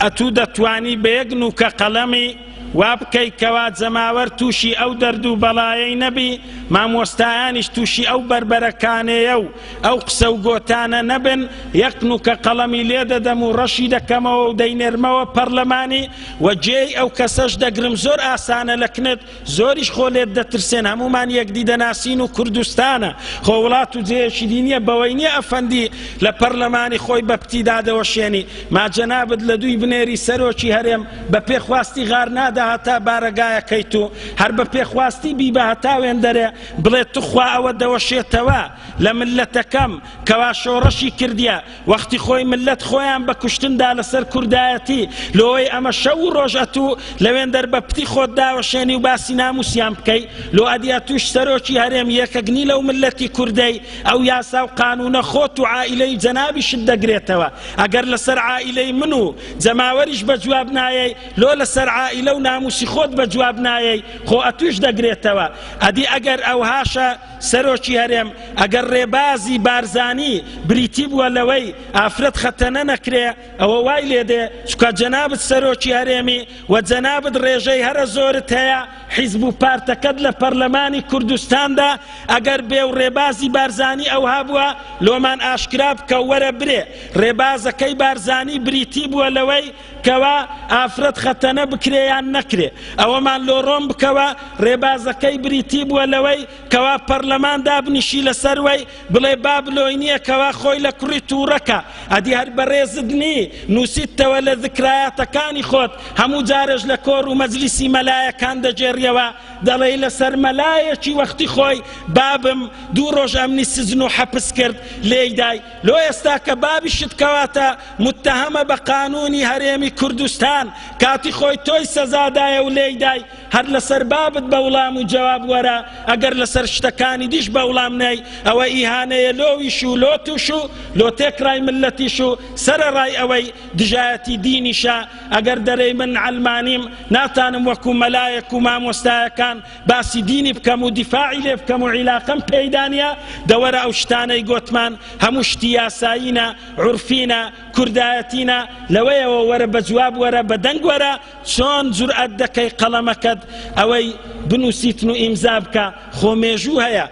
ئەتوو دەتوانی بە یەک نوکە قەڵەمی وا بکەی کەوا جەماوەر تووشی ئەو دەرد و بەڵایەی نەبی مامۆستایانیش تووشی ئەو بربەرەکانەیە و ئەو قسە و گۆتانە نەبن یەک نوکە قەڵەمی لێ دەدەم و ڕەشی دەکەمەوە و دەینێرمەوە پەرلەمانی و جێی ئەو کەسەش دەگرم زۆر ئاسانە لە کنت زۆریش خۆ لێت دەترسێن هەمومان یەکدی دەناسین و کوردستانە خۆ وڵات و جێیەکی دینیە بەوەی نییە ئەفەندی لە پەرلەمانی خۆی بە پتیدا دەوەشێنی ماجەنابت لە دووی بنێری سەرۆکی هەرێم بە پێخواستی غار نادا هەتا بارەگایەکەیت و هەر بە پێخواستی بی بە هەتا وێندەرێ بڵێت توخوا ئەوە دەوەشێتەوە لە ملەتەکەم کەوا شۆڕەشی کردیە وەختی خۆی ملت خۆیان بە کوشتندا لەسەر کوردایەتی لۆی ئەمە شەو و ڕۆژەتوو لەوێندەر بە پتی خۆت داوەشێنی و باسی ناموسیان بکەی لۆ ئەدیا توش سەرۆکی هەرێم یەکەگنی لەو ملەتی کوردەی ئەو یاسا و قانونە خۆت و عائیلەی جەنابیشت دەگرێتەوە ئەگەر لەسەر عائیلەی من و جەماوەریش بە جواب نایەی لۆ لەسەر عائیلە و ناموسی خۆت بە جواب نایەی خۆ ئەتوش دەگرێتەوە ئەدی ئەگەر ئەو هاشە سەرۆکی هەرێم ئەگەر ڕێبازی بارزانی بریتی بووە لەوەی ئافرەت خەتەنە نەکرێ ئەوە وای لێدێ چکە جەنابت سەرۆکی هەرێمی و جەنابت ڕێژەی هەرە زۆرت هەیە حیزب و پارتەکەت لە پەرلەمانی کوردستاندا ئەگەر بێ و ڕێبازی بارزانی ئەو هابووە لۆمان ئاشکرا بکە وەرە برێ ڕێبازەکەی بارزانی بریتی بووە لەوەی کەوا ئافرەت خەتەنە بکرێیان نەکرێ ئەوەمان لۆڕۆم بکەوە ڕێبازەکەی بریتی بووە لەوەی کەوا پەرلەمان دابنیشی لەسەروەی بڵێ با بلۆی نییە کەوا خۆی لە کوڕی تووڕەکە ئەدی هەر بەڕێزت نی نووسیتەوە لە ذکرایەتەکانی خۆت هەموو جارێژ لە کۆڕ و مەجلیسی مەلایەکان دەجێڕیەوە دەڵێ لەسەر مەلایەکی وەختی خۆی بابم 2 ڕۆژ ئەمنی سزن و حەپس کرد لێیدای لۆ ئێستا کە بابیشت کەواتە متتەهەمە بە قانونی هەرێمی کوردستان کاتی خۆی تۆی سەزادایە و لێیدای هەر لەسەر بابت بە وڵام و جواب وەرە ئەگەر لەسەر شتەکانی دیش بە وڵام نەی ئەوە ئیهانەیە لۆویش و لۆ توش و لۆ تێکڕای ملەتیش و سەرەڕای ئەوەی دژایەتی دینیشە ئەگەر دەرەی من علمانیم ناتانم وەکو مەلایەک و مامۆستایەکان باسی دینی بکەم و دیفاعی لێ بکەم و عیلاقەم پەیدانیە دەوەرە ئەو شتانەی گۆتمان هەموو شتی یاسایینە عورفینە کوردایەتینە لەوەیەوە وەرە بە جواب وەرە بە دەنگ وەرە چۆن جورئەت دەکەی قەڵەمەکەت ئەوەی بنووسیتن و ئیمزا بکە خۆ مێژوو هەیە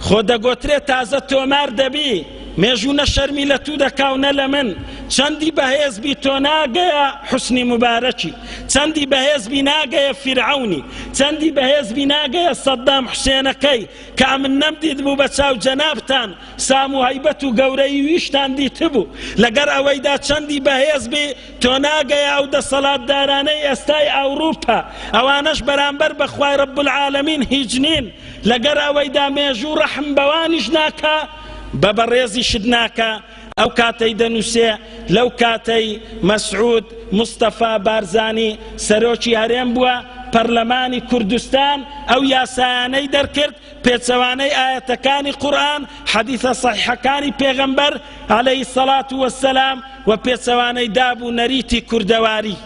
خۆ دەگۆترێت تازە تۆمار دەبی مێژوو نە شەرمی لە تو دەکاونە لە من چەندی بەهێزبی تۆ ناگەیە حوسنی مبارەکی چەندی بەهێزبی ناگەیە فیرعەونی چەندی بەهێزبی ناگەیە سەدام حوسێنەکەی کە من نەمدیت بوو بە چاو جەنابتان سام و هەیبەت و گەورەی ویشتان دیتبوو لەگەر ئەوەیدا چەندی بەهێزبی تۆ ناگەیە ئەو دەسەڵاتدارانەی ئێستای ئەوروپا ئەوانەش بەرامبەر بە خوای رب العالمین هیچ نین لەگەر ئەوەیدا مێژوو ڕەحم بەوانیش ناکە بە بەڕێزی شت ناکە ئەو کاتەی دەنووسێ لەو کاتەی مەسعود مستەفا بارزانی سەرۆکی هەرێم بووە پەرلەمانی کوردستان ئەو یاسایانەی دەرکرد پێچەوانەی ئاەتەکانی قورئان حەدیثە سەحیحەکانی پێغەمبەر عەلەیهی سەڵات وەسەلام و پێچەوانەی دابوو نەریتی کوردەواری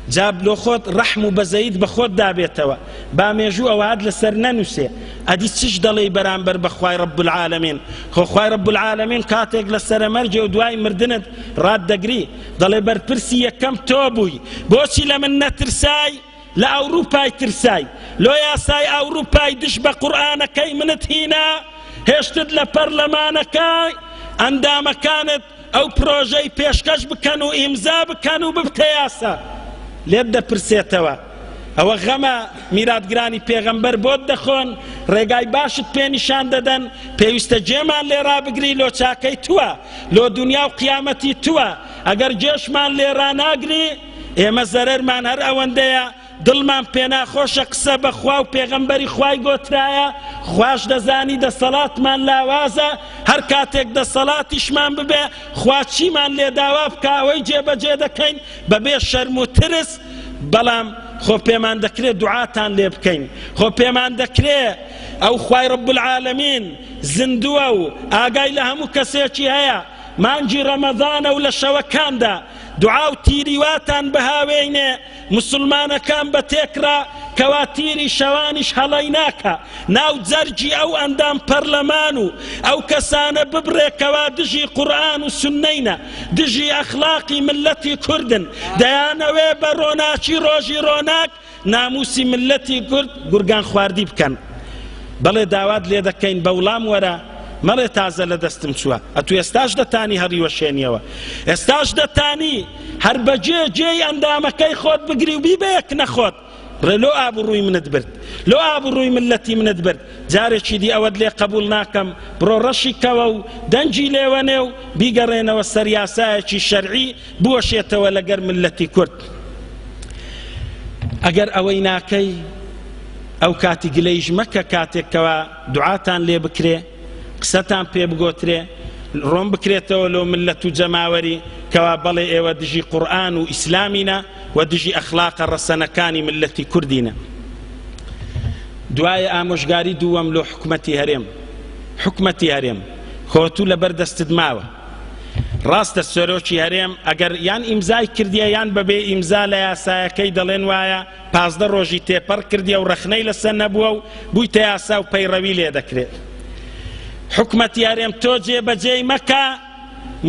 جاب لۆ خۆت ڕەحم و بەزەیت بە خۆت دابێتەوە با مێژوو ئەوهات لەسەر نەنووسێ ئەدی چش دەڵێی بەرامبەر بە خوای ڕەب العالەمین خۆ خوای ڕەب العالەمین کاتێک لەسەرە مەرجێ و دوای مردنت ڕاددەگری دەڵێ بەرپرسی یەکەم تۆ بووی بۆچی لە من نەترسای لە ئەوروپای ترسای لۆ یاسای ئەوروپای دش بە قورئانەکەی منت هینا هێشتت لە پەرلەمانەکەی ئەندامەکانت ئەو پرۆژەی پێشکەش بکەن و ئیمزا بکەن و ببتە یاسا لێت دەپرسێتەوە ئەوە غەمە میراتگرانی پێغەمبەر بۆت دەخۆن ڕێگای باشت پێنیشان دەدەن پێویستە جێمان لێ ڕابگری لۆ چاکەی تووە لۆ دنیا و قیامەتی تووە ئەگەر جێشمان لێ ڕاناگری ئێمە زەرەرمان هەر ئەوەندەیە دڵمان پێناخۆشە قسە بەخوا و پێغەمبەری خوای گۆترایە خوش دەزانی دەسەڵاتمان لاوازە هەر کاتێک دەسەڵاتیشمان ببێ خوا چیمان لێ داوا بکە ئەوەی جێبەجێ دەکەین بەبێ شەرم و ترس بەڵام خۆ پێمان دەکرێت دوعاتان لێ بکەین خۆ پێمان دەکرێت ئەو خوای ڕەب العالەمین زیندووە و ئاگای لە هەموو کەسێکی هەیە مانجی ڕەمەضانە و لە شەوەکاندا دوعا و تیریواتان بەهاوێنێ مسلمانەکان بە تێکرا کەوا تیری شەوانیش هەڵەی ناکە ناو جەرجی ئەو ئەندام پەرلەمان و ئەو کەسانە ببڕێکەوە دژی قورئان و سوننەینە دژی ئەخلاقی ملەتی کوردن دەیانەوێ بە ڕۆناچی ڕۆژی ڕۆناک ناموسی ملەتی کورد گورگان خواردی بکەن بەڵێ داوات لێ دەکەین بە وڵام وەرە مەڵێ تازە لە دەستم چووە ئەتو ئێستاش دەتانی هەڕیوە شوێنیەوە ئێستاش دەتانی هەر بەجێ جێی ئەندامەکەی خۆت بگری و بیبەیەک نەخۆت لۆ ئابوڕووی منت برد لۆ ئابوڕووی ملەتی منت برد جارێکی دی ئەوەت لێ قبول ناکەم بڕۆ ڕەشی کەوە و دەنجی لێوەنێ و بیگەڕێنەوە سەر یاسایەکی شەرعی بوەشێتەوە لەگەر ملەتی کورد ئەگەر ئەوەی ناکەی ئەو کاتی گلەیش مەکە کاتێکەوە دوعاتان لێ بکرێ قسەتان پێ بگۆترێ ڕۆم بکرێتەوە لۆ ملەت و جەماوەری کەوا بەڵێ ئێوە دژی قورئان و ئیسلامینە و دژی ئەخلاقە ڕەسەنەکانی ملەتی کوردینە دوایە ئامۆژگاری دووەم لۆ حکومەتی هەرێم خۆتوو لەبەر دەستت ماوە ڕاستە سەرۆکی هەرێم ئەگەر یان ئیمزای کردیە یان بەبێ ئیمزا لە یاسایەکەی دەڵێن وایە 15 ڕۆژی تێپەڕ کردیە و ڕەخنەی لەسەر نەبووە و بوویتە یاسا و پەیڕەوی لێ دەکرێت حکومەتی هەرێم تۆ جێبەجێی مەکە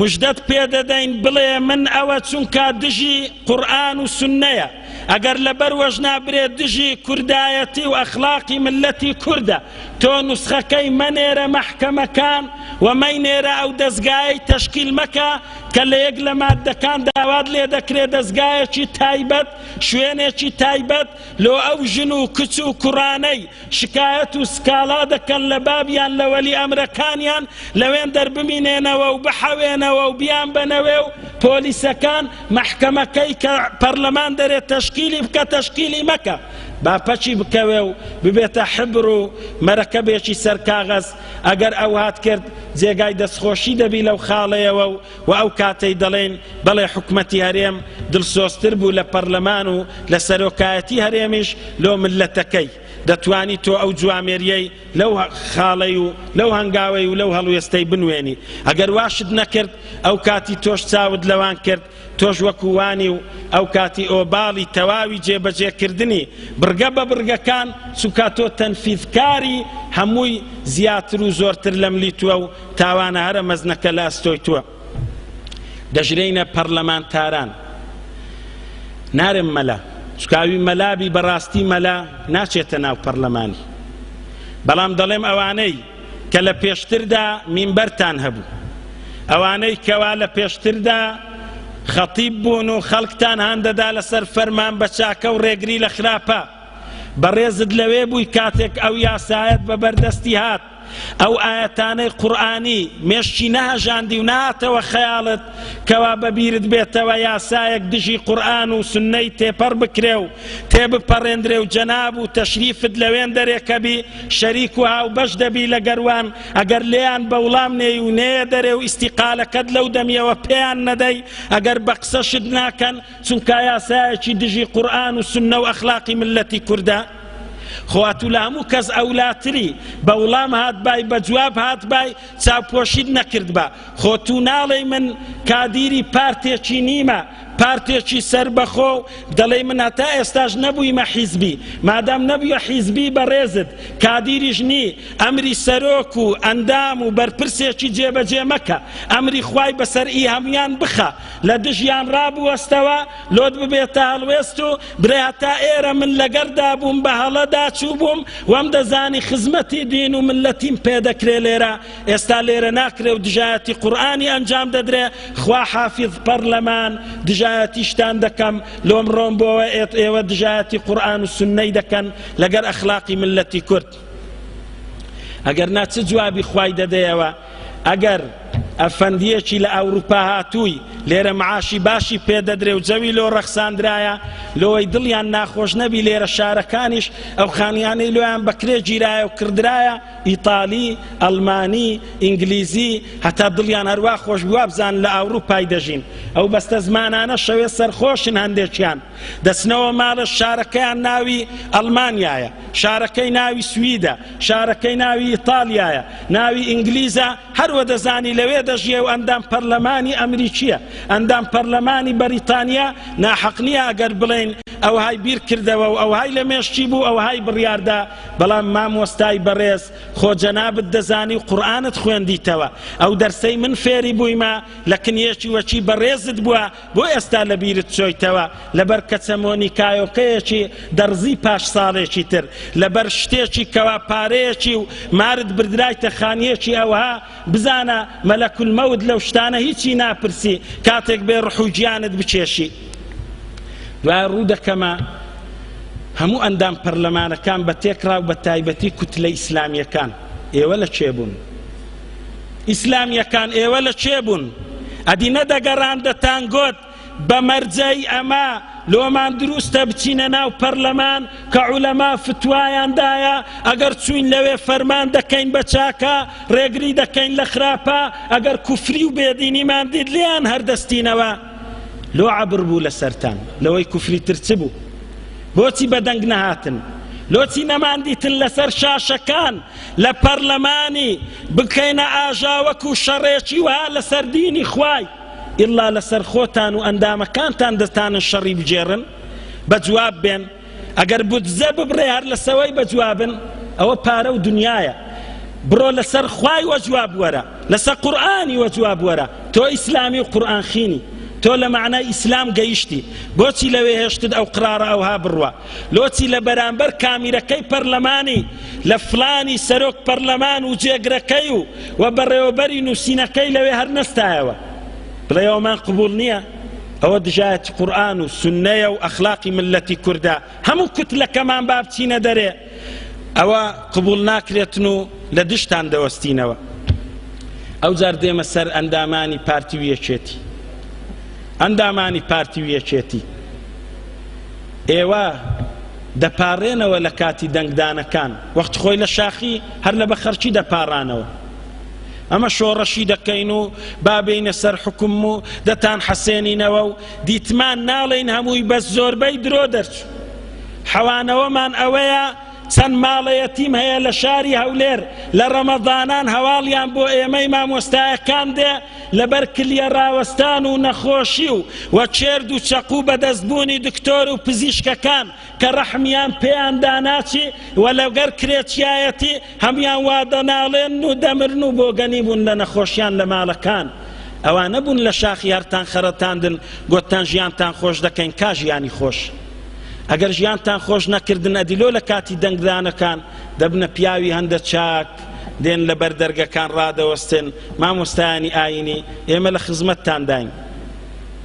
مژدەت پێدەدەین بڵێ من ئەوە چونکە دژی قورئان و سوننەیە ئەگەر لەبەر وەژ نابرێت دژی کوردایەتی و ئەخلاقی ملەتی کوردە تۆ نوسخەکەی مەنێرە مەحکەمەکان و مەینێرە ئەو دەستگای تەشکیل مەکە کە لە یەک لە مادەکان داوات لێ دەکرێت دەستگایەکی تایبەت شوێنێکی تایبەت لۆ ئەو ژن و کچ و کوڕانەی شکایەت و سکاڵا دەکەن لە بابیان لە وەلی ئەمرەکانیان لەوێن دەربمینێنەوە و بحەوێنەوە و بیان بنەوێ و پۆلیسەکان مەحکەمەکەی کە پەرلەمان دەرێت تەشکیلی بکە تەشکیلی مەکە با پەچی بکەوێ و ببێتە حبر و مەرەکەبێکی سەر کاغەز ئەگەر ئەو هات کرد جێگای دەستخۆشی دەبی لەو خاڵەیەوە و ئەو کاتەی دەڵێن بەڵێ حکومەتی هەرێم دڵسۆزتر بوو لە پەرلەمان و لە سەرۆکایەتی هەرێمیش لۆ ملەتەکەی دەتوانی تۆ ئەو جوامێریەی لەو خاڵەی و لەو هەنگاوەی و لەو هەڵوێستەی بنوێنی ئەگەر واشت نەکرد ئەو کاتی تۆش چاوت لەوان کرد تۆش وەکووانی و ئەو کاتی ئۆباڵی تەواوی جێبەجێکردنی بڕگە بە بڕگەکان چونکە تۆ تەنفیذکاری هەمووی زیاتر و زۆرتر لە ملیتووە و تاوانە هەرە مەزنەکە لە ئەستۆیتووە دەژرێینە پەرلەمانتاران نارم مەلا چکاوی مەلابی بەڕاستی مەلا ناچێتە ناو پەرلەمانی بەڵام دەڵێم ئەوانەی کە لە پێشتردا مینبەرتان هەبوو ئەوانەی کەوا لە پێشتردا خەتیب بوون و خەڵکتان هەندەدا لەسەر فەرمان بە چاکە و ڕێگری لە خراپە بەڕێزت لەوێ بووی کاتێک ئەو یاسایەت بە بەردەستی هات ئەو ئاەتانەی قورئانی مێشتی نەهەژاندی و نهاتەوە خەیاڵت کەوا بەبیرت بێتەوە یاسایەک دژی قورئان و سنەی تێپەڕ بکرێ و تێبپەڕێندرێ و جەناب و تەشریفت لەوێن دەرێکەبی شەریک و هاوبەش دەبی لە گەروان ئەگەر لێیان بەوڵام نێی و نەیە دەرێ و ئیستیقالەکەت لەو دەمیەوە پێیان نەدەی ئەگەر بە قسەشت ناکەن چونکە یاسایەکی دژی قورئان و سنە و ئەخلاقی ملەتی کوردە خۆاتو لە هەموو کەس ئەولاتری بە وڵام هات بای بە جواب هات بای چاوپۆشید نەکرد بە خۆ تو ناڵێی من کادیری پارتێکی نیمە پارتێکی سەربەخۆ دەڵێ من هەتا ئێستاش نەبوویمە حیزبی مادام نەبووە حیزبی بەڕێزت کادیریش نی ئەمری سەرۆک و ئەندام و بەرپرسێکی جێبەجێ مەکە ئەمری خوای بەسەر ئی هەمویان بخە لە دژیان ڕابوەستەوە لۆت ببێتە هەڵوێست و برێ هەتا ئێرە من لەگەردا بووم بە هەڵەدا چوو بووم وەم دەزانی خزمەتی دین و ملەتیم پێدەکرێ لێرە ئێستا لێرە ناکرێ و دژایەتی قورئانی ئەنجام دەدرێ خوا حافظ پەرلەمان دژایەتیشتان دەکەم لۆم ڕۆم بۆەوە ئێوە دژایەتی قورئان و سنەی دەکەن لەگەر ئەخلاقی ملەتی کورد ئەگەر نا چ جوابی خوای دەدەیەوە ئەگەر ئەفەندیەکی لە ئەوروپا هاتووی لێرە معاشی باشی پێدەدرێ و جەوی لۆ ڕەخساندرایە لۆی دڵیان ناخۆش نەبی لێرە شارەکانیش ئەو خانیانەی لۆیان بەکرێ گیرایە و کردرایە ئیتالی ئەڵمانی ئینگلیزی هەتا دڵیان هەروە خۆش بووە بزان لە ئەوروپای دەژین ئەو بەستە زمانانە شەوێ سەرخۆشن هەندێکیان دەچنەوە ماڵە شارەکەیان ناوی ئەڵمانیایە شارەکەی ناوی سویدە شارەکەی ناوی ئیتالیایە ناوی ئینگلیزە هەروە دەزانی لەوێ دەژیە و ئەندام پەرلەمانی ئەمریکیە ئەندام پەرلەمانی بەریتانیا ناحەق نییە ئەگەر بڵێن ئەو های بیر کردەوە و ئەو های لە مێشتی بوو ئەو های بڕیاردا بەڵام مامۆستای بەڕێز خۆ جەنابت دەزانی و قورئانت خوێندیتەوە ئەو دەرسەی من فێری بوویمە لە کنیەکی وەچی بەڕێزت بووە بۆ ئێستا لە بیرت چۆیتەوە لەبەر کەچەمۆنی کایۆکەیەکی دەرزی پاش ساڵێکی تر لەبەر شتێکی کەوا پارەیەکی و مارت بردرایتە خانیەکی ئەوها بزانە مەلەک المەوت لەو شتانە هیچی ناپرسی کاتێک بێ ڕوح و گیانت بچێشی دوای ڕوو دەکەمە هەموو ئەندام پەرلەمانەکان بە تێکڕاو بە تایبەتی کوتلە ئیسلامیەکان ئێوە لە چێ بوون ئیسلامیەکان ئێوە لە چێ بوون ئەدی نەدەگەڕاندەتان گوت بە مەرجەی ئەمە لۆمان دروستە بچینە ناو پەرلەمان کە عولەما فتوایاندایە ئەگەر چوین لەوێ فەرمان دەکەین بە چاکە ڕێگری دەکەین لە خراپە ئەگەر کوفری و بێدینیمان دیت لیان هەردەستینەوە لۆ عەبر بوو لەسەرتان لەوەی کوفری ترچ بوو بۆچی بەدەنگ نەهاتن لۆچی نەماندیتن لەسەر شاشەکان لە پەرلەمانی بکەینە ئاژاوەک و شەڕێکی وها لەسەر دینی خوای ئیلا لەسەر خۆتان و ئەندامەکانتان دەستانن شەڕی بجێڕن بە جواب بێن ئەگەر بودجە ببڕێ هەر لەسەوەی بە جوابن ئەوە پارە و دنیایە بڕۆ لەسەر خوای وە جواب وەرە لەسەر قورئانی وە جواب وەرە تۆ ئیسلامی و قورئان خینی تۆ لە معنای ئیسلام گەیشتی بۆچی لەوێ هێشتت ئەو قرارە ئەوها بڕوە لۆچی لە بەرامبەر کامیرەکەی پەرلەمانی لە فلانی سەرۆک پەرلەمان و جێگرەکەی و بەڕێوەبەری نووسینەکەی لەوێ هەر نەستایەوە بڵێ ئەومان قبول نییە ئەوە دژایەتی قورئان و سنەیە و ئەخلاقی ملەتی کوردە هەموو کوتلەکەمان با بچینە دەرێ ئەوە قبول ناکرێتن و لە دشتان دەوەستینەوە ئەو جار دێمە سەر ئەندامانی پارتی و یەکێتی ئەندامانی پارتی و یەکێتی ئێوە دەپارڕێنەوە لە کاتی دەنگدانەکان وەخت خۆی لە شاخی هەر لە بەخەرچی دەپاڕانەوە ئەمە شۆڕەشی دەکەین و بابینە سەر حکوم و دەتان حەسێنینەوە و دیتمان ناڵێن هەمووی بەس زۆربەی درۆ دەرچوو حەوانەوەمان ئەوەیە چەند ماڵەیەتیم هەیە لە شاری هەولێر لە ڕەمەضانان هەواڵیان بۆ ئێمەی مامۆستایەکان دێ لەبەر کلیە ڕاوەستان و نەخۆشی و چێرد و چەقوو بەدەستبوونی دکتۆر و پزیشکەکان کە ڕەحمیان پێیان داناچی و لەگەر کرێچیایەتی هەمیان وا دەناڵێن و دەمرن و بۆ گەنی بوون لە نەخۆشیان لە ماڵەکان ئەوانە بوون لە شاخی هەرتان خەرەتاندن گوتان ژیانتان خۆش دەکەین کا ژیانی خۆش ئەگەر ژیانتان خۆش نەکردن ئەدیلۆ لە کاتی دەنگدانەکان دەبنە پیاوی هەندە چاک دێن لە بەردەرگەکان ڕادەوەستن مامۆستایانی ئاینی ئێمە لە خزمەتتان داین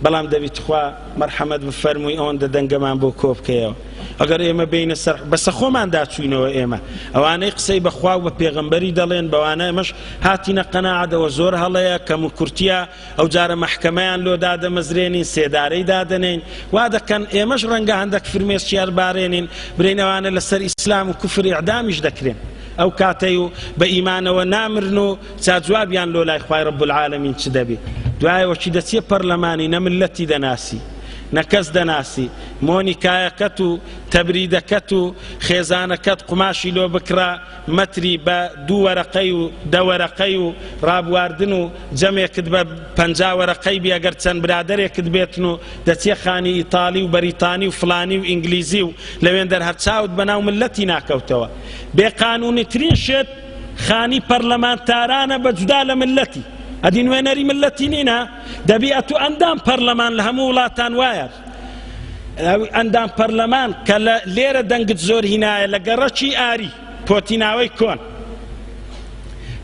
بەڵام دەبێت خوا مەرحەمەت بفەرمووی ئەوەندە دەنگەمان بۆ کۆ بکەیەوە ئەگەر ئێمە بینە سەر بەسە خۆماندا چوینەوە ئێمە ئەوانەی قسەی بەخوا و بە پێغەمبەری دەڵێن بەوانە ئێمەش هاتینە قەناعەتەوە زۆر هەڵەیە کەم و کورتیە ئەو جارە مەحکەمەیان لۆ دادەمەزرێنین سێدارەی دادەنین وا دەکەن ئێمەش ڕەنگە هەندێک فرمێسچیار بارێنین برین ئەوانە لەسەر ئیسلام و کوفر ئیعدامیش دەکرێن ئەو کاتەی و بە ئیمانەوە نامرن و جوابیان لۆ لای خوای رب العالمین چ دەبێت دوایەوە چی دەچێ پەرلەمانی نەملەتی دەناسی نەکەس دەناسی مۆنیکایەکەت و تەبریدەکەت و خێزانەکەت قماشی لۆ بکرا مەتری بە 2 وەرەقەی و 10 وەرەقەی و ڕابواردن و جەمێکت بە 50 وەرەقەی بێ ئەگەر چەند برادەرێکت بێتن و دەچێ خانی ئیتالی و بەریتانی و فلانی و ئینگلیزی و لەوێن دەرهەرچاوت بەناو ملەتی ناکەوتەوە بێقانونیترین شێت خانی پەرلەمانتارانە بە جودا لە ملەتی ئەدی نوێنەری ملەتی نینە دەبی ئەتو ئەندام پەرلەمان لە هەموو وڵاتان وایە ئەندام پەرلەمان کە لێرە دەنگت زۆر هینایە لە گەڕەکی ئاری پۆتیناوەی کۆن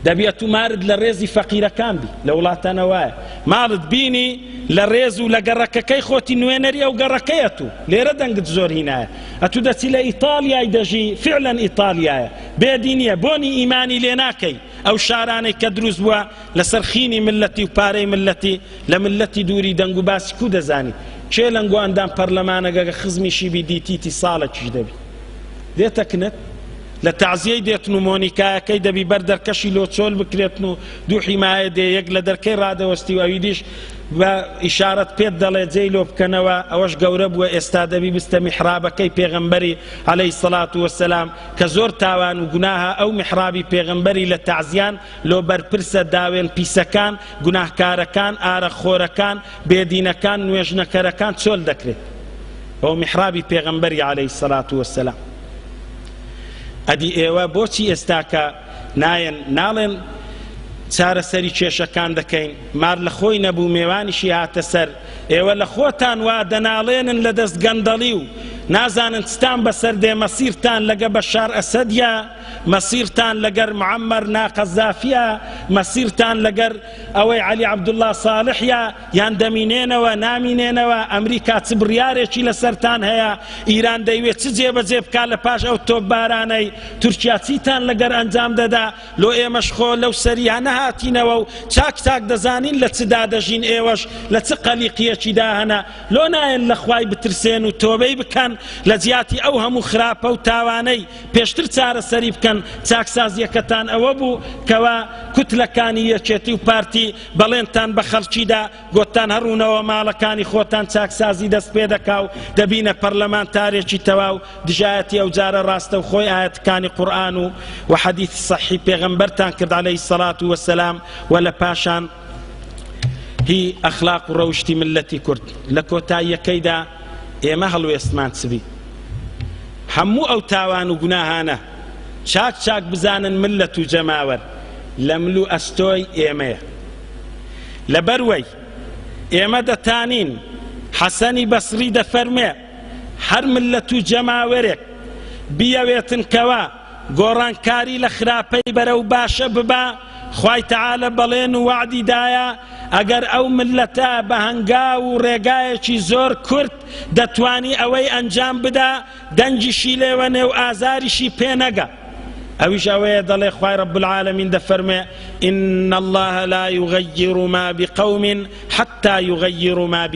دەبی ئەتو مارد لە ڕێزی فەقیرەکان بی لە وڵاتانە وایە ماڵت بینی لە ڕێز و لە گەڕەکەکەی خۆتی نوێنەری ئەو گەڕەکەیە تو لێرە دەنگت زۆر هینایە ئەتو دەچی لە ئیتالیای دەژی فعلەن ئیتالیایە بێدینیە بۆنی ئیمانی لێ ناکەی ئەو شارانەی کە دروست بووە لەسەر خینی ملەتی و پارەی ملەتی لە ملەتی دووری دەنگ و باسی کو دەزانی چێ لەنگۆ ئەندام پەرلەمانەگە خزمیشی بی دیتیتی ساڵێکیش دەبی دێتەکنت لە تعزیەی دێتن و مۆنیکایەکەی دەبی بەر دەرکەشی لۆ چۆل بکرێتن و دوو حیمایە دێ یەک لە دەرکەی ڕادەوەستی و ئەوی دیش بە ئیشارەت پێت دەڵێ جێی لۆ بکەنەوە ئەوەش گەورە بووە ئێستا دەبی بستە میحرابەکەی پێغەمبەری عەلەیهی سەڵات وەسەلام کە زۆر تاوان و گوناهە ئەو میحرابی پێغەمبەری لە تعزیان لۆ بەرپرسە داوێن پیسەکان گوناهکارەکان ئارەخۆرەکان بێدینەکان نوێژنەکەرەکان چۆل دەکرێت ئەو میحرابی پێغەمبەری عەلەیهی سەڵات وەسەلام ئەدی ئێوە بۆچی ئێستاکە نایەن ناڵێن چارەسەری کێشەکان دەکەین مار لە خۆی نەبوو میێوانیشی هاتە سەر ئێوە لە خۆتان وا دەناڵێنن لە دەست گەندەڵی و نازانن چتان بەسەر دێ مەسیرتان لەگە بەشار ئەسەدیە مەسیرتان لەگەر معەممەر ناقەزافیە مەسیرتان لەگەر ئەوەی عەلی عەبدوڵڵا ساڵحیە یان دەمینێنەوە نامینێنەوە ئەمریکا چ بڕیارێکی لەسەرتان هەیە ئیران دەیوێت چ جێبەجێ بکا لە پاش ئەو تۆپبارانەی تورکیا چیتان لەگەر ئەنجام دەدا لۆ ئێمەش خۆ لەو سەریە نەهاتینەوە و چاک چاک دەزانین لە چدا دەژین ئێوەش لە چ قەلیقیەکیدا هەنا لۆ نایەن لە خوای بترسێن و تۆبەی بکەن لە جیاتی ئەو هەموو خراپە و تاوانەی پێشتر چارەسەری بکەن چاکسازیەکەتان ئەوە بوو کەوا کوتلەکانی یەکێتی و پارتی بەڵێنتان بە خەڵکیدا گۆتان هەڕوونەوە ماڵەکانی خۆتان چاکسازی دەست پێ دەکا و دەبینە پەرلەمانتارێکی تەواو دژایەتی ئەو جارە ڕاستە و خۆی ئاەتەکانی قورئان و حەدیثی صەحیح پێغەمبەرتان کرد عەلەیهی سەڵات وەسەلام و لە پاشان هی ئەخلاق و ڕەوشتی ملەتی کورد لە کۆتاییەکەیدا ئێمە هەڵوێستمان چبی هەموو ئەو تاوان و گوناهانە چاک چاک بزانن ملەت و جەماوەر لە مل و ئەستۆی ئێمەیە لەبەروەی ئێمە دەتانین حەسەنی بەسری دەفەرمێ هەر ملەت و جەماوەرێک بیەوێتن کەوا گۆڕانکاری لە خراپەی بەرەو باشە ببا خوای تەعالە بەڵێن و وعدی دایە ئەگەر ئەو ملەتە بە هەنگاو و ڕێگایەکی زۆر کورت دەتوانی ئەوەی ئەنجام بدا دەنجیشی لێوە نێو ئازاریشی پێنەگە ئەویش ئەوەیە دەڵێ خوای رب العالمین دەفەرمێ إن الله لا يغير ما بقوم حتى يغيروا ما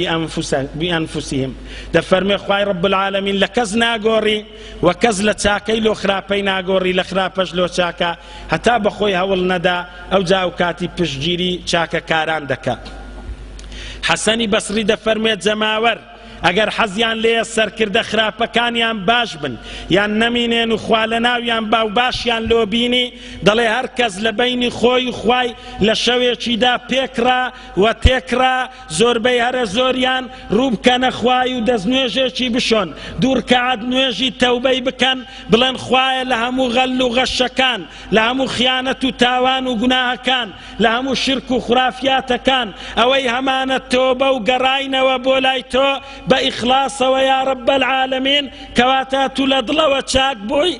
بأنفسهم دەفەرمێ خوای رب العالمین لە کەس ناگۆڕی و کەس لە چاکەی لۆ خراپەی ناگۆڕی لە خراپەش لۆ چاکە هەتا بەخۆی هەوڵ نەدا ئەو جا و کاتی پشتگیری چاکەکاران دەکات حەسەنی بەسری دەفەرمێت جەماوەر ئەگەر حەزیان لێیە سەرکردە خراپەکانیان باش بن یان نەمینێن و خوا لە ناویان باو باشیان لۆ بینی دەڵێ هەر کەس لە بەینی خۆی و خوای لە شەوێکیدا پێکرا و تێکرا زۆربەی هەرە زۆریان ڕوو بکەنە خوای و دەستنوێژێکی بشۆن دوو ڕکەعەت نوێژی تەوبەی بکەن بڵێن خوایە لە هەموو غەل و غەشەکان لە هەموو خیانەت و تاوان و گوناهەکان لە هەموو شرک و خورافیاتەکان ئەوەی هەمانە تۆبە و گەڕاینەوە بۆ لای تۆ بە ئیخلاسەوە یا رب العالمین کەواتە تو لە دڵەوە چاک بووی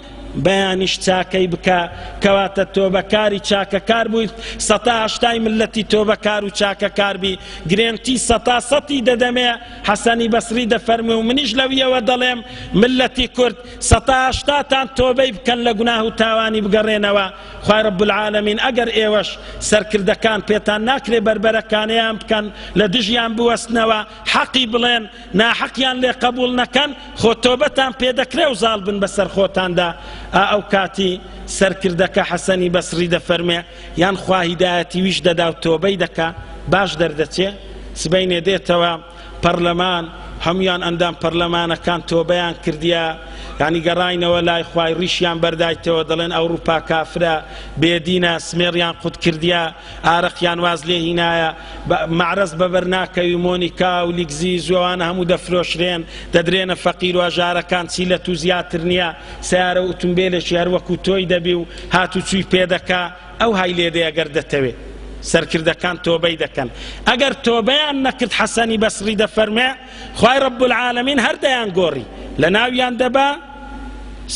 بەیانیش چاکەی بکە کەواتە تۆبەکاری چاکەکار بوویت 180 ملەتی تۆبەکار و چاکەکار بی گرێنتی 100 دەدەمێ حەسەنی بەسری دەفەرمێ و منیش لەویەوە دەڵێم ملەتی کورد 180تان تۆبەی بکەن لە گوناه و تاوانی بگەڕێنەوە خوای رب العالمین ئەگەر ئێوەش سەرکردەکان پێتان ناکرێ بربەرەکانیان بکەن لە دژیان بوەستنەوە حەقی بڵێن ناحەقیان لێ قبول نەکەن خۆ تۆبەتان پێدەکرێ و زاڵ بن بەسەر خۆتاندا ئەو کاتی سەرکردەکە حەسەنی بەسری دەفەرمێ یان خوا هیدایەتی ویش دەدا و تۆبەی دەکا باش دەردەچێ سبەینێ دێتەوە پەرلەمان هەمویان ئەندام پەرلەمانەکان تۆبەیان کردیە یعنی گەڕاینەوە لای خوای ڕیشیان بەردایتەوە دەڵێن ئەوروپا کافرە بێدینە سمێڕیان قوت کردیە ئارەقیان واز لێ هینایە معرەز بەبەر ناکەوی مۆنیکا و لیگزی زووانە هەموو دەفرۆشرێن دەدرێنە فەقیر و ئەژارەکان چیلەت و زیاتر نییە سیارە ئۆتۆمبیلێکی هەر وەکو تۆی دەبی و هاتوچووی پێدەکا ئەو های لێدەی ئەگەر دەتەوێت سەرکردەکان تۆبەی دەکەن ئەگەر تۆبەیان نەکرد حەسەنی بەسری دەفەرمێ خوای رب العالمین هەردەیان گۆڕی لە ناویان دەبا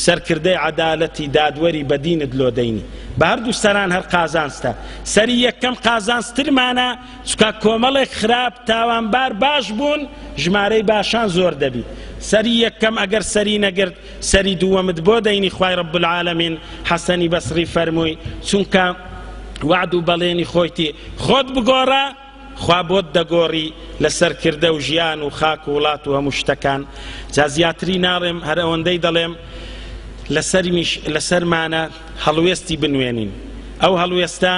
سەرکردەی عەدالەتی دادوەری بەدینت لۆدەینی بە هەردوو سەران هەر قازانستە سەری یەکەم قازانسترمانە چکە کۆمەڵێک خراپ تاوانبار باش بوون ژمارەی باشان زۆر دەبی سەری یەکەم ئەگەر سەری نەگرت سەری دووەمت بۆ دەینی خوای رب العالمین حەسەنی بەسری فەرمووی چونکە وعد و بەڵێنی خۆیتی خۆت بگۆڕە خوا بۆت دەگۆڕی لەسەر کردە و ژیان و خاک و وڵات و هەموو شتەکان جا زیاتری ناڵێم هەر ئەوەندەی دەڵێم لەسەرمانە هەڵوێستی بنوێنین ئەو هەڵوێستە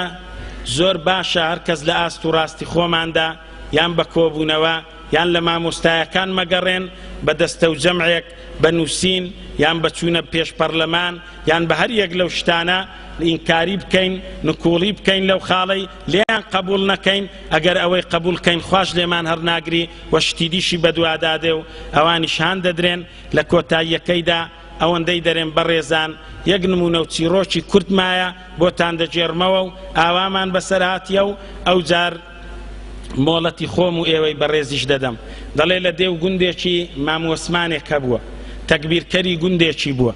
زۆر باشە هەرکەس لە ئاست و ڕاستی خۆماندا یان بە کۆبوونەوە یان لە مامۆستایەکان مەگەڕێن بە دەستە و جەمعێک بەنووسین یان بەچوونە پێش پەرلەمان یان بە هەر یەک لەو شتانە ئینکاری بکەین نکوڵی بکەین لەو خاڵەی لێیان قبول نەکەین ئەگەر ئەوەی قبولکەین خوش لێمان هەر ناگری وە شتی دیشی بەدوادادێ و ئەوانی شان دەدرێن لە کۆتاییەکەیدا ئەوەندەی دەرێن بەڕێزان یەک نمونە و چیرۆکی کورتمایە بۆتان دەجێڕمەوە و ئاوامان بەسەر هاتیە و ئەو جار مۆڵەتی خۆم و ئێوەی بەڕێزیش دەدەم دەڵێ لە دێو گوندێکی مامۆسمانێک هەبووە تەکبیرکەری گوندێکی بووە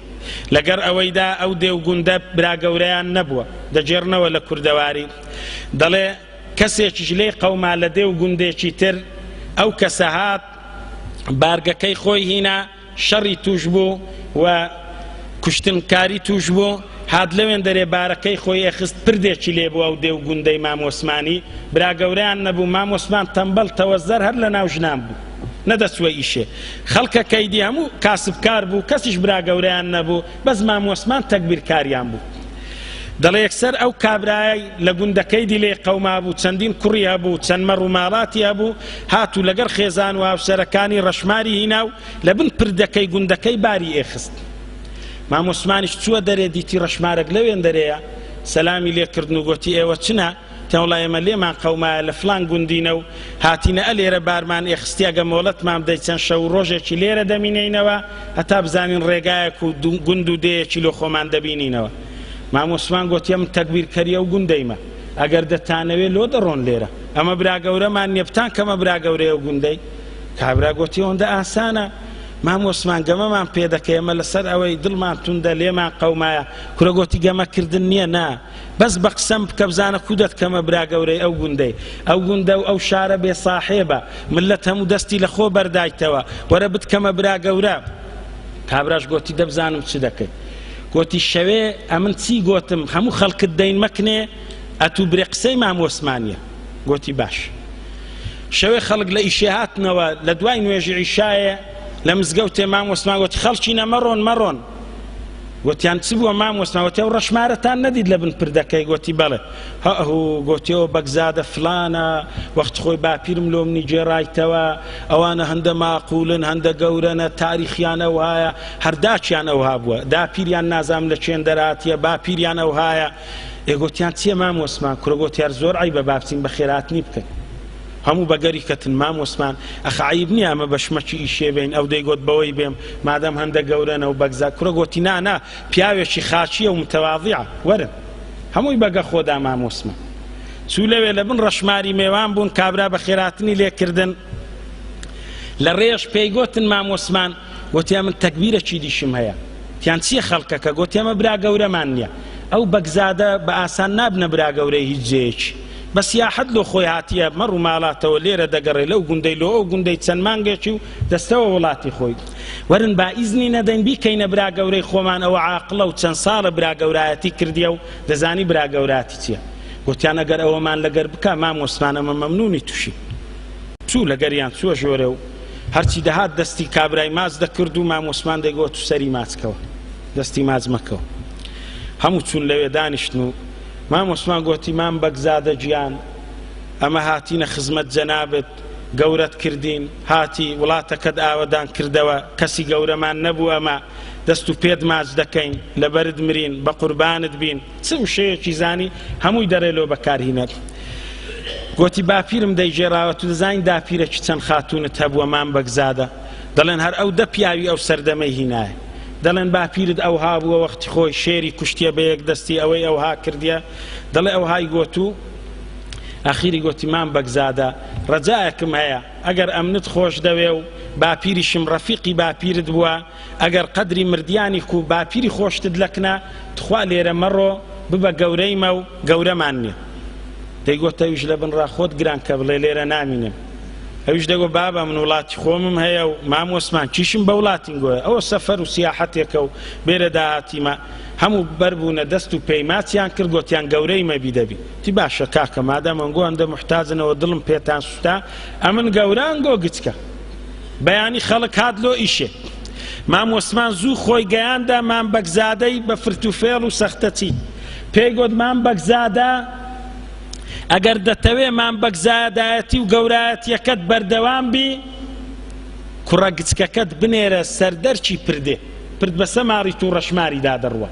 لەگەر ئەوەیدا ئەو دێو گوندە براگەورەیان نەبووە دەجێڕنەوە لە کوردەواری دەڵێ کەسێکیش لێ قەوما لە دێو گوندێکی تر ئەو کەسە هات بارگەکەی خۆی هینا شەڕی توش بوو و کوشتنکاری توش بوو هات لەوێن دەرێ بارەکەی خۆی ئەخست پردێکی لێ بوو ئەو دێو گوندەی مامۆسمانی براگەورەیان نەبوو مامۆسمان تەمبەڵ تەوەزەر هەر لە ناو ژنان بوو نەدەچوە ئیشێ خەڵکەکەیدی هەموو کاسبکار بوو کەسیش براگەورەیان نەبوو بەس مامۆسمان تەکبیرکاریان بوو دەڵێ یەکسەر ئەو کابرای لە گوندەکەیدی لێ قەوما بوو چەندین کوڕی هەبوو چەند مەڕ و ماڵاتی هەبوو هاتوو لەگەر خێزان و هاوسەرەکانی ڕەشماری هینا و لە بن پردەکەی گوندەکەی باری ئێخست مامۆسمانیش چووە دەرێ دیتی ڕەشمارەك لەوێن دەرەیە سەلامی لێ کردن و گوتی ئێوە چنە تەوڵای ئێمە لێمان قەومایە لە فلان گوندینە و هاتینە ئەلێرە بارمان ئێخستی ئەگە مۆڵەتمان بدەیت چەند شەو ڕۆژێکی لێرە دەمینەینەوە هەتا بزانین ڕێگایەک و گوند و دەیەکی لۆ خۆمان دەبینینەوە مامۆسمان گوتی ئەم تەکبیرکەریە و گوندەیمە ئەگەر دەتانەوێت لۆ دەڕۆن لێرە ئەمە براگەورەمان نێبتان کەمە براگەورەیە و گوندەی کابرا گوتی ئەوەندە ئاسانە مامۆسمان گەمەمان پێ دەکەی ئەمە لەسەر ئەوەی دڵمان توندە لێمان قەومایە کورە گوتی گەمەکردن نییە نا بەس بە قسەم بکە بزانە کودەت کەمە براگەورەی ئەو گوندەی ئەو گوندە و ئەو شارە بێ ساحێبە ملەت هەموو دەستی لە خۆ بەردایتەوە وەرە بتکەمە براگەورە کابراش گوتی دەبزانم چ دەکەی گوتی شەوێ ئەمن چی گوتم هەموو خەڵکت دەین مەکنێ ئەتوو برێ قسەی مامۆسمانیە گوتی باش شەوێ خەڵک لە ئیشێ هاتنەوە لە دوای نوێژی عیشایە لە مزگەوتێ مامۆسمان گوتی خەڵکینە مەڕۆن گوتیان چ بووە مامۆسمان گوتی ئەو ڕەشمارەتان نەدید لە بن پردەکەی گوتی بەڵێ هەهوو گوتیەوە بەگزادە فلانە وەخت خۆی باپیرم لۆ منی جێڕایتەوە ئەوانە هەندە ماقولن هەندە گەورەنە تاریخیان ئەوهایە هەرداچیان ئەوها بووە داپیریان نازام لە چێن دەراتیە باپیریان ئەوهایە ئێگوتیان چییە مامۆسمان کوڕە گوتیار زۆر عیبە با بچین بە خێراتنی بکەن هەموو بەگەری کەتن مامۆسمان ئەخعیب نییە ئەمە بە شمەکی ئیشێ بین ئەو دەیگوت بەوەی بێم مادەم هەندە گەورەنە و بەگزا کوڕە گوتی نا پیاوێکی خاچیە و متەواضیعە وەرن هەمووی بەگە خۆدا مامۆسمان چوو لەوێ لە بن ڕەشماری میوان بوون کابرا بە خێراتنی لێکردن لە ڕێژ پێی گوتن مامۆسمان گوتیان من تەکبیرەکی دیشم هەیە تیان چییە خەڵکەکە گوت ئێمە برا گەورەمان نییە ئەو بەگزادە بە ئاسان نابنە برا گەورەی هیچ جێیەکی بە سیاحەت لۆ خۆی هاتیە مەڕ و ماڵاتەوە لێرە دەگەڕێ لەو گوندەی لۆ ئەو گوندەی چەند مانگێکی و دەستەوە وڵاتی خۆی وەرن با ئیزنی نەدەین بیکەینە برا گەورەی خۆمان ئەوە عاقڵە و چەند ساڵە برا گەورایەتی کردیە و دەزانی برا گەوراتی چییە گوتیان ئەگەر ئەوەمان لەگەر بکە مام عوسمان ئەمە مەمنونی تووشی چوو لەگەریان چووە ژۆرە و هەرچی دەهات دەستی کابرای ماچ دەکرد و مام عوسمان دەیگوت و سەری ماچکەوە دەستی ماچ مەکەوە هەموو چوون لەوێ دانیشتن و مام عوسمان گوتی مام بەگزادە گیان ئەمە هاتینە خزمەت جەنابت گەورەت کردین هاتی وڵاتەکەت ئاوەدان کردەوە کەسی گەورەمان نەبوو ئەمە دەست و پێت ماچ دەکەین لەبەرت مرین بە قوربانت بین چ وشەیەکی زانی هەمووی دەڕێلۆ بەکارهینەر گوتی باپیرم دەیگێڕاوە تو دەزانین داپیرێکی چەند خاتونت هەبووە مام بەگزادە دەڵێن هەر ئەو دە پیاوی ئەو سەردەمەی هینایە دەڵێن باپیرت ئەوها بووە وەختی خۆی شێری کوشتیە بە یەک دەستی ئەوەی ئەوها کردیە دەڵێ ئەوهای گوت و ئاخیری گوتی مام بەگزادە ڕەجایەکم هەیە ئەگەر ئەمنت خۆش دەوێ و باپیریشم ڕەفیقی باپیرت بووە ئەگەر قەدری مردیانی و باپیری خۆشتت لەکنە تخوا لێرە مەڕۆ ببە گەورەیمە و گەورەمان نییە دەیگوت ئەویش لە بنڕا خۆت گران کە بڵێ لێرە نامینم ئەویش دەگو بابا من وڵاتی خۆمم هەیە و مام عوسمان چیشم بە وڵاتین گوۆە ئەوە سەفەر و سیاحەتێکە و بێرە داهاتیمە هەموو بەربوونە دەست و پەیماچیان کرد گوتیان گەورەی مەبی دەبی تی باشە کاکە مادام ئەنگۆ ئەندە محتاجنەوە دڵم پێتان سوتا ئەمن گەورە ئەنگۆ گچکە بەیانی خەڵک هات لۆ ئیشێ مام عوسمان زوو خۆی گەیاندا مام بەگزادەی بە فرتوفێڵ و سەختەچی پێی گوت مام بەگزادە ئەگەر دەتەوێ مام بەگزادایەتی و گەورایەتیەکەت بەردەوام بی کوڕە گچکەکەت بنێرە سەردەرچی پردێ پرد بە سەماڕی تو ڕەشماری دادەڕوە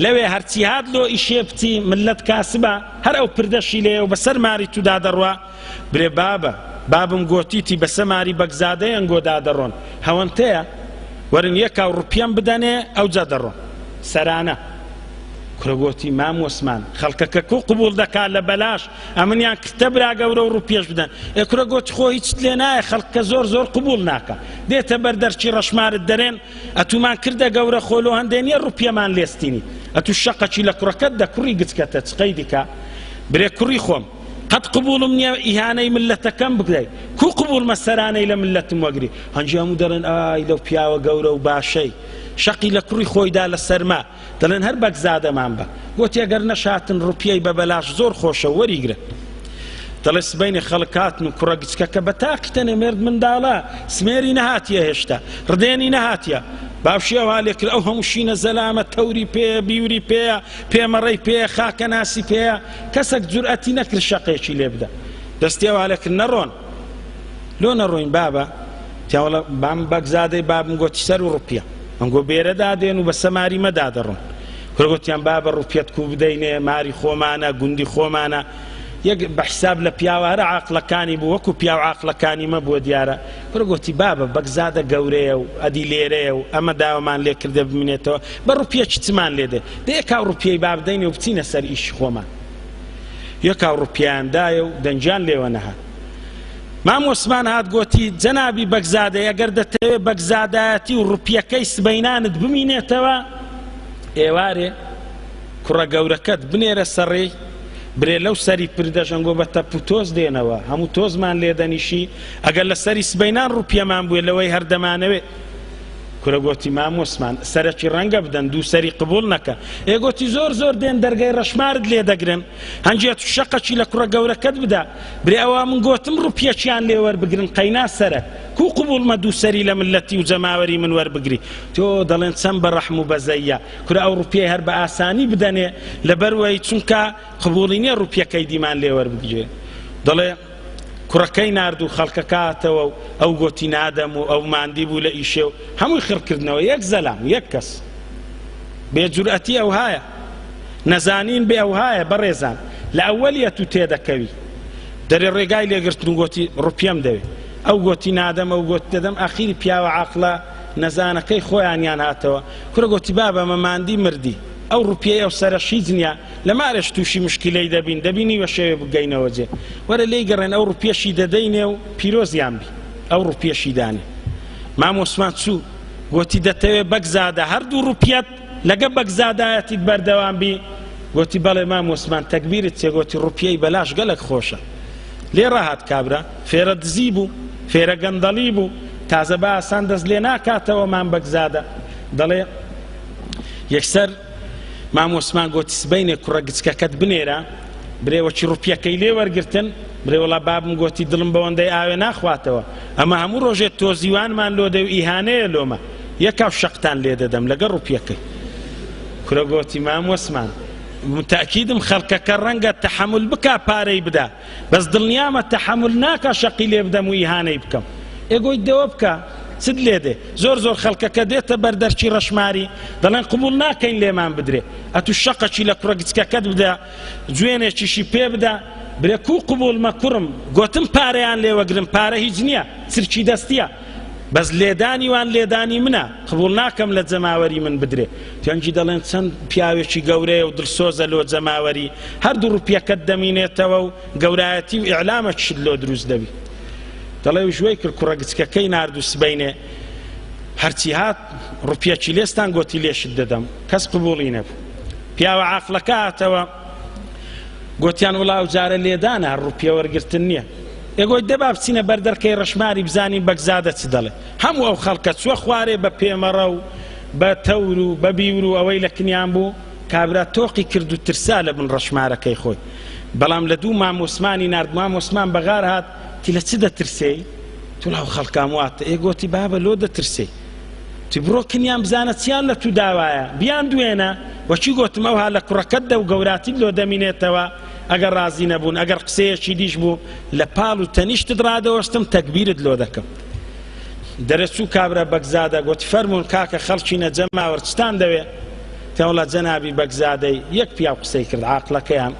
لەوێ هەرچی هات لۆ ئیشێ بچی ملەت کاسبە هەر ئەو پردەشی لێ و بەسەر ماری تو دادەڕوە برێ بابم گۆتیتی بەسە ماری بەگزادەی ئەنگۆ دادەڕۆن هەوەنتەیە وەرن یەکاو ڕوپیەم بدەنێ ئەو جا دەڕۆن سەرانە کوڕەگوتی مام عوسمان خەڵکەکە کو قبول دەکات لە بەلاش ئەمنیان کردە برا گەورە و ڕوپێش بدەن کوڕەگوتی خۆ هیچت لێ نایە خەڵکە زۆر قبول ناکە دێتە بەردەرچی ڕەشمارت دەرێن ئەتومان کردە گەورە خۆلۆ هەندێنیە ڕوپیەمان لێستینی ئەتو شەقەچی لە کوڕەکەت دە کوڕی گچکەتە چقەی دیکە برێ کوڕی خۆم قەت قبولم نییە ئیهانەی ملەتەکەم بکرێ کو قبول مەسەرانەی لە ملەتم وەگری هەنجی هەموو دەڵێن ئای لەو پیاوە گەورە و باشەی شەقی لە کوڕی خۆیدا لە سەرما دەڵێن هەر بەگزادەمان بە گوتی ئەگەر نەشاتن ڕوپیەی بە بەلاش زۆر خۆشە وەریگرە دەڵێ سبەینی خەڵکاتن و کوڕە گچکەکە بە تاقیتەنێ مرد منداڵە سمێری نەهاتیە هێشتا ڕدێنی نەهاتیە باشی ئەوها لێ کرد ئەو هەموو شینە زەلامە تەوری پێیە بیوری پێیە پێمەڕەی پێیە خاکە ناسی پێیە کەسێک جورئەتی نەکرد شەقێکی لێ بدە دەستی ئەوها لێ کرد نەڕۆن لۆ نەڕۆین بابە تیاوەڵە بام بەگزادەی بابم گوتی سەر و ڕوپیە ئەنگۆ بێرەدا دێن و بە سەماری مەدا دەڕۆن کوڕگوتیان بابە ڕوپێت کو بدەینێ ماری خۆمانە گوندی خۆمانە یەک بە حساب لە پیاوە هەرە عاقڵەکانی بوو وەکو پیاو عاقڵەکانی مەبووە دیارە کوڕگوتی بابە بەگزادە گەورەیە و ئەدی لێرەیە و ئەمە داوامان لێ کردە بمینێتەوە بە ڕوپیەکی چمان لێ دێ یەکاو ڕوپیەی با بدەینێ و بچینە سەر ئیشی خۆمان یەکاو ڕوپیاندایە و دەنجیان لێوە نەهات مام عوسمان هات گوتی جەنابی بەگزادە ئەگەر دەتەوێت بەگزادایەتی و ڕوپیەکەی سبەینانت بمینێتەوە ئێوارێ کوڕە گەورەکەت بنێرە سەڕێی برێ لەو سەری پردەژەنگۆ بە تەپ و تۆز دێنەوە هەموو تۆزمان لێدەنیشی ئەگەر لە سەری سبەینان ڕوپیەمان بووێ لەوەی هەردەمانەوێ کوڕەگوتی مام عوسمان سەرەکی ڕەنگە بدەن دوو سەری قبول نەکە ئێگوتی زۆر دێن دەرگای ڕەشمارت لێ دەگرن هەنجێت شەقەکی لە کوڕە گەورەکەت بدە برێ ئەوە من گوتم ڕوپیەکیان لێ وەربگرن قەینا سەرە کو قبول مە دوو سەری لە ملەتی و جەماوەری من وەربگری تۆ دەڵێن چەند بە ڕەحم و بەزەیە کورە ئەو ڕوپیەی هەر بە ئاسانی بدەنێ لەبەروەی چونکە قبوڵی نییە ڕوپیەکەی دیمان لێ وەربگرێ دەڵێ کوڕەکەی نارد و خەڵکەکاتەوە و ئەو گوتی نادەم و ئەو ماندی بوو لە ئیشێ و هەمووی خڕکردنەوە یەک زەلام یەک کەس بێجورئەتی ئەو هایە نەزانین بێ ئەو هایە بەڕێزان لە ئەوەلیە تو تێدەکەوی دەرێ ڕێگای لێگرتن و گوتی ڕوپیەم دەوێ ئەو گوتی نادەم ئەو گوتی دەدەم ئاخیری پیاوە عاقڵە نەزانەکەی خۆیانیان هاتەوە کوڕە گوتی بابە مەماندی مردی ئەو ڕوپیەی ئەو سەرەشی جنیا لە مارێش تووشی مشکلەی دەبینی وە شێوێ بگەینەوە جێ وەرە لێی گەڕێن ئەو ڕوپیەشی دەدەینێ و پیرۆزیان بی ئەو ڕوپیەشی دانێ مام عوسمان چوو گوتی دەتەوێ بەگزادە هەردوو ڕوپیەت لەگە بەگزادایەتیت بەردەوام بی گوتی بەڵێ مام وسمان تەکبیرت چێ گوتی ڕوپیەی بەلاش گەلک خۆشە لێ ڕاهات کابرا فێرە دزی بوو فێرە گەندەڵی بوو تازە بە ئاسان دەست لێ ناکاتەوە مام بەگزادە دەڵێ یەکسەر مام وسمان گوتی سبەینێ کوڕە گچکەکەت بنێرە برێوەکی ڕوپیەکەی لێ وەرگرتن برێ وەڵا بابم گوتی دڵم بەوەندەی ئاوێ ناخواتەوە ئەمە هەموو ڕۆژێت تۆزیوانمان لۆ دەو ئیهانەیە لۆمە یەکاو شەقتان لێ دەدەم لەگە ڕوپیەکەی کورە گوتی مام وسمان متأكيدم خەڵکەکە ڕەنگە تەحەمل بکا پارەی بدا بەس دڵنیامە تەحەمل ناکا شەقی لێ بدەم و ئیهانەی بکەم ئێگۆی دەوە بکە چت لێ دێ زۆر خەڵکەکە دێتە بەردەرچی ڕەشماری دەڵێن قبول ناکەین لێمان بدرێ ئەتو شەقەکی لە کوڕە گچکەکەت بدا جوێنێکیشی پێ بدا برێ کوو قبولمە کوڕم گوتم پارەیان لێوەگرم پارە هیچ نییە چرکی دەستیە بەس لێدانی وان لێدانی منە قبول ناکەم لە جەماوەری من بدرێ تێنجی دەڵێن چەند پیاوێکی گەورەیە و دڵسۆزە لۆ جەماوەری هەردوو ڕوپیەکەت دەمینێتەوە و گەورایەتی و ئیعلامەکیشت لۆ دروست دەبی دەڵێ ژوەی کرد کوڕە گچکەکەی نارد و سبەینێ هەرچی هات ڕوپیەکی لێستان گوتی لێشت دەدەم کەس قبوڵی نەبوو پیاوە عاقلەکە هاتەوە گوتیان وڵاو جارە لێدانە هەر ڕوپیە وەرگرتن نییە ئێگۆی دەبا بچینە بەردەرکەی ڕەشماری بزانین بەگزادە چ دەڵێ هەموو ئەو خەڵکە چوە خوارێ بە پێمەڕە و بە تەور و بە بیور و ئەوەی لە کنیان بوو کابرا تۆقی کرد و ترسا لە بن ڕەشمارەکەی خۆی بەڵام لە دوو مام وسمانی نارد مام وسمان بەغار هات تی لە چ دەترسێی تو لاو خەڵکام واتە ئێگۆتی بابە لۆ دەترسێی تی بڕۆ کنیان بزانە چیان لە تو داوایە بیان دوێنە وەچی گوتم ئەوها لە کوڕەکەتدا و گەوراتیت لۆ دەمینێتەوە ئەگەر ڕازی نەبوون ئەگەر قسەیەکی دیش بوو لە پاڵ و تەنیشتت ڕادەوەستم تەکبیرت لۆ دەکەم دەرەچوو کابرا بەگزادە گوتی فەرموون کاکە خەڵکی نەجەماوە چتان دەوێ تەوڵە جەنابی بەگزادەی یەک پیاو قسەی کرد عاقلەکەیان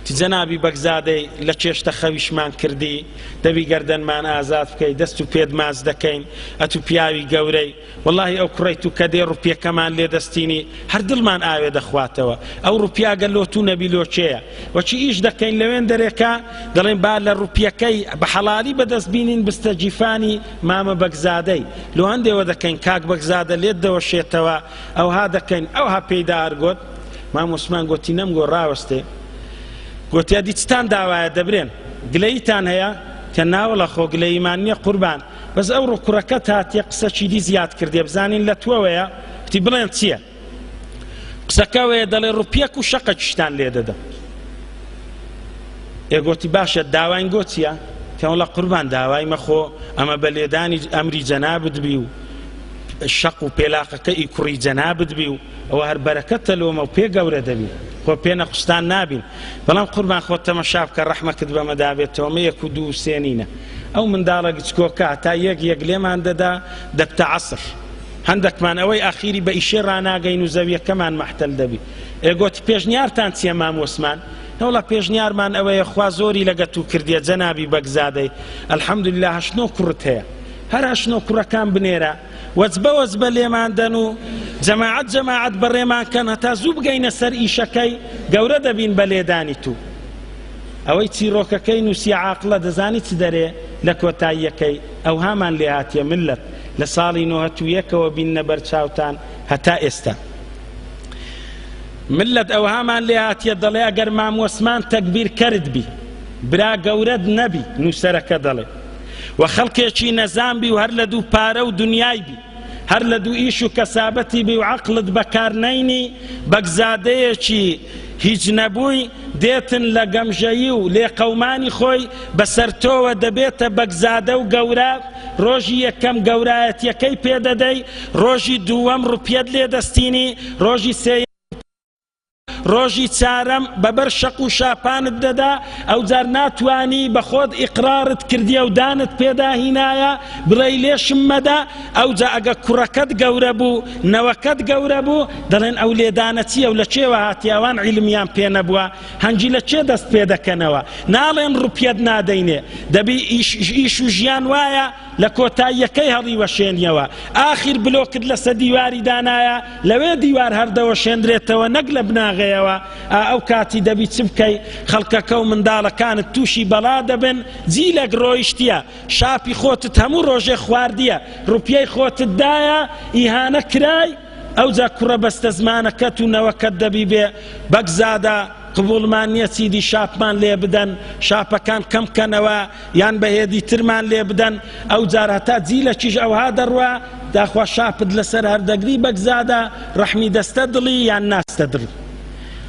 تی جەنابی بەگزادەی لە چێشتە خەویشمان کردی دەبی گەردەنمان ئازاد بکەی دەست و پێت ماز دەکەین ئەتو پیاوی گەورەی وەڵاهی ئەو کوڕیت و کە دێ ڕوپیەکەمان لێ دەستینی هەر دڵمان ئاوێ دەخواتەوە ئەو ڕوپیاگە لۆ تو نەبی لۆچەیە وەچی ئیش دەکەین لەوێن دەرێکا دەڵێن با لە ڕوپیەکەی بە حەڵالی بەدەست بینین بستە جیفانی مامە بەگزادەی لۆ هەندێوە دەکەین کاک بەگزادە لێت دەوەشێتەوە ئەوها دەکەین ئەوها پێیدا هەرگوت مام وسمان گوتی نەمگۆ ڕاوەستێ گوتیا دیچتان داوایە دەبرێن گلەیتان هەیە کە ناوەڵە خۆ گلەیمان نییە قوربان بەس ئەو ڕووکوڕەکەت هاتیە قسەکی دی زیاد کردێ بزانین لە توەوەیە کتی بڵێن چییە قسەکەوەیە دەڵێ ڕوپیەک و شەقەکیشتان لێ دەدەم ئێگوتی باشە داواین گۆچیە کەوڵە قوربان داوای مەخۆ ئەمە بە لێدانی ئەمری جەنابت بی و شەق و پێلاقەکە ئی کوڕی جەنابت بی و ئەوە هەر بەرەکەتە لۆمە و پێ گەورە دەبی خۆ پێ نەقوستان نابین بەڵام قوربان خۆت تەمەشا بکە ڕەحمەکت بەمەدابێتەوە مە یەک و دوو و سێنینە ئەو منداڵە گچکۆکە تا یەک لێمان دەدا دەبتە عەسر هەندێکمان ئەوەی ئاخیری بە ئیشێ ڕاناگەین و زەویەکەمان مەحتەل دەبی ئێگوتی پێشنیارتان چییە مام وسمان هەوڵە پێشنیارمان ئەوەیە خوا زۆری لەگە تو کردیە جەنابی بەگزادەی ئەلحەمدوللا هەشتنۆ کوڕت هەیە هەر هەشتنۆ کوڕەکان بنێرە وەجبە لێمان دەن و جەماعەت بەڕێمان کەن هەتا زوو بگەینە سەر ئیشەکەی گەورە دەبین بە لێدانی تو ئەوەی چیرۆکەکەی نووسی عاقڵە دەزانی چ دەرێ لە کۆتاییەکەی ئەو هامان لێ هاتیە ملت لە ساڵی 1991ەوە بیننە بەرچاوتان هەتا ئێستا ملت ئەو هامان لێ هاتیە دەڵێ ئەگەر مام وسمان تەکبیر کرد بی برا گەورەت نەبی نووسەرەکە دەڵێ و خەڵکێکی نەزان بی و هەر لە دوو پارە و دنیای بی هەر لە دوو ئیش و کەسابەتی بی و عەقڵت بەکار نەینی بەگزادەیەکی هیچ نەبووی دێتن لە گەمژەیی و لێ قەومانی خۆی بەسەرتۆوە دەبێتە بەگزادە و گەورە ڕۆژی یەکەم گەورایەتیەکەی پێدەدەی ڕۆژی دووەم ڕوپیەت لێ دەستینی ڕۆژی سێ ڕۆژی چارەم بەبەر شەق و شاپانت دەدا ئەو جار ناتوانی بە خۆت ئیقرارت کردیە و دانت پێدا هینایە بڵێ لێشم مەدا ئەو جا ئەگە کوڕەکەت گەورە بوو نەوەکەت گەورە بوو دەڵێن ئەو لێدانە چییە و لە چێوە هاتیاوان عیلمیان پێ نەبووە هەنگی لە چێ دەست پێ دەکەنەوە ناڵێن ڕوپیەت نادەینێ دەبی ئیش و ژیان وایە لە کۆتاییەکەی هەڵی وەشێنیەوە ئاخر بلۆکت لەسەر دیواری دانایە لەوێ دیوار هەردەوە شێندرێتەوە نەک لە بناغەیەوە ئەو کاتی دەبی چ بکەی خەڵکەکە و منداڵەکانت تووشی بەڵا دەبن جیلێک ڕۆیشتیە شاپی خۆتت هەموو ڕۆژێ خواردیە ڕوپیەی خۆتت دایە ئیهانە کرای ئەوجا کوڕە بەستە زمانەکەت و نەوەکەت دەبی بێ بەگزادا قبولمان نییە چیدی شاپمان لێ بدەن شاپەکان کەم کەنەوە یان بەهێدی ترمان لێ بدەن ئەو جار هەتا جیلەکیش ئەوها دەڕوا داخوا شاپت لەسەر هەردەگری بەگزادا ڕەحمی دەستە دڵی یان ناستە دڵ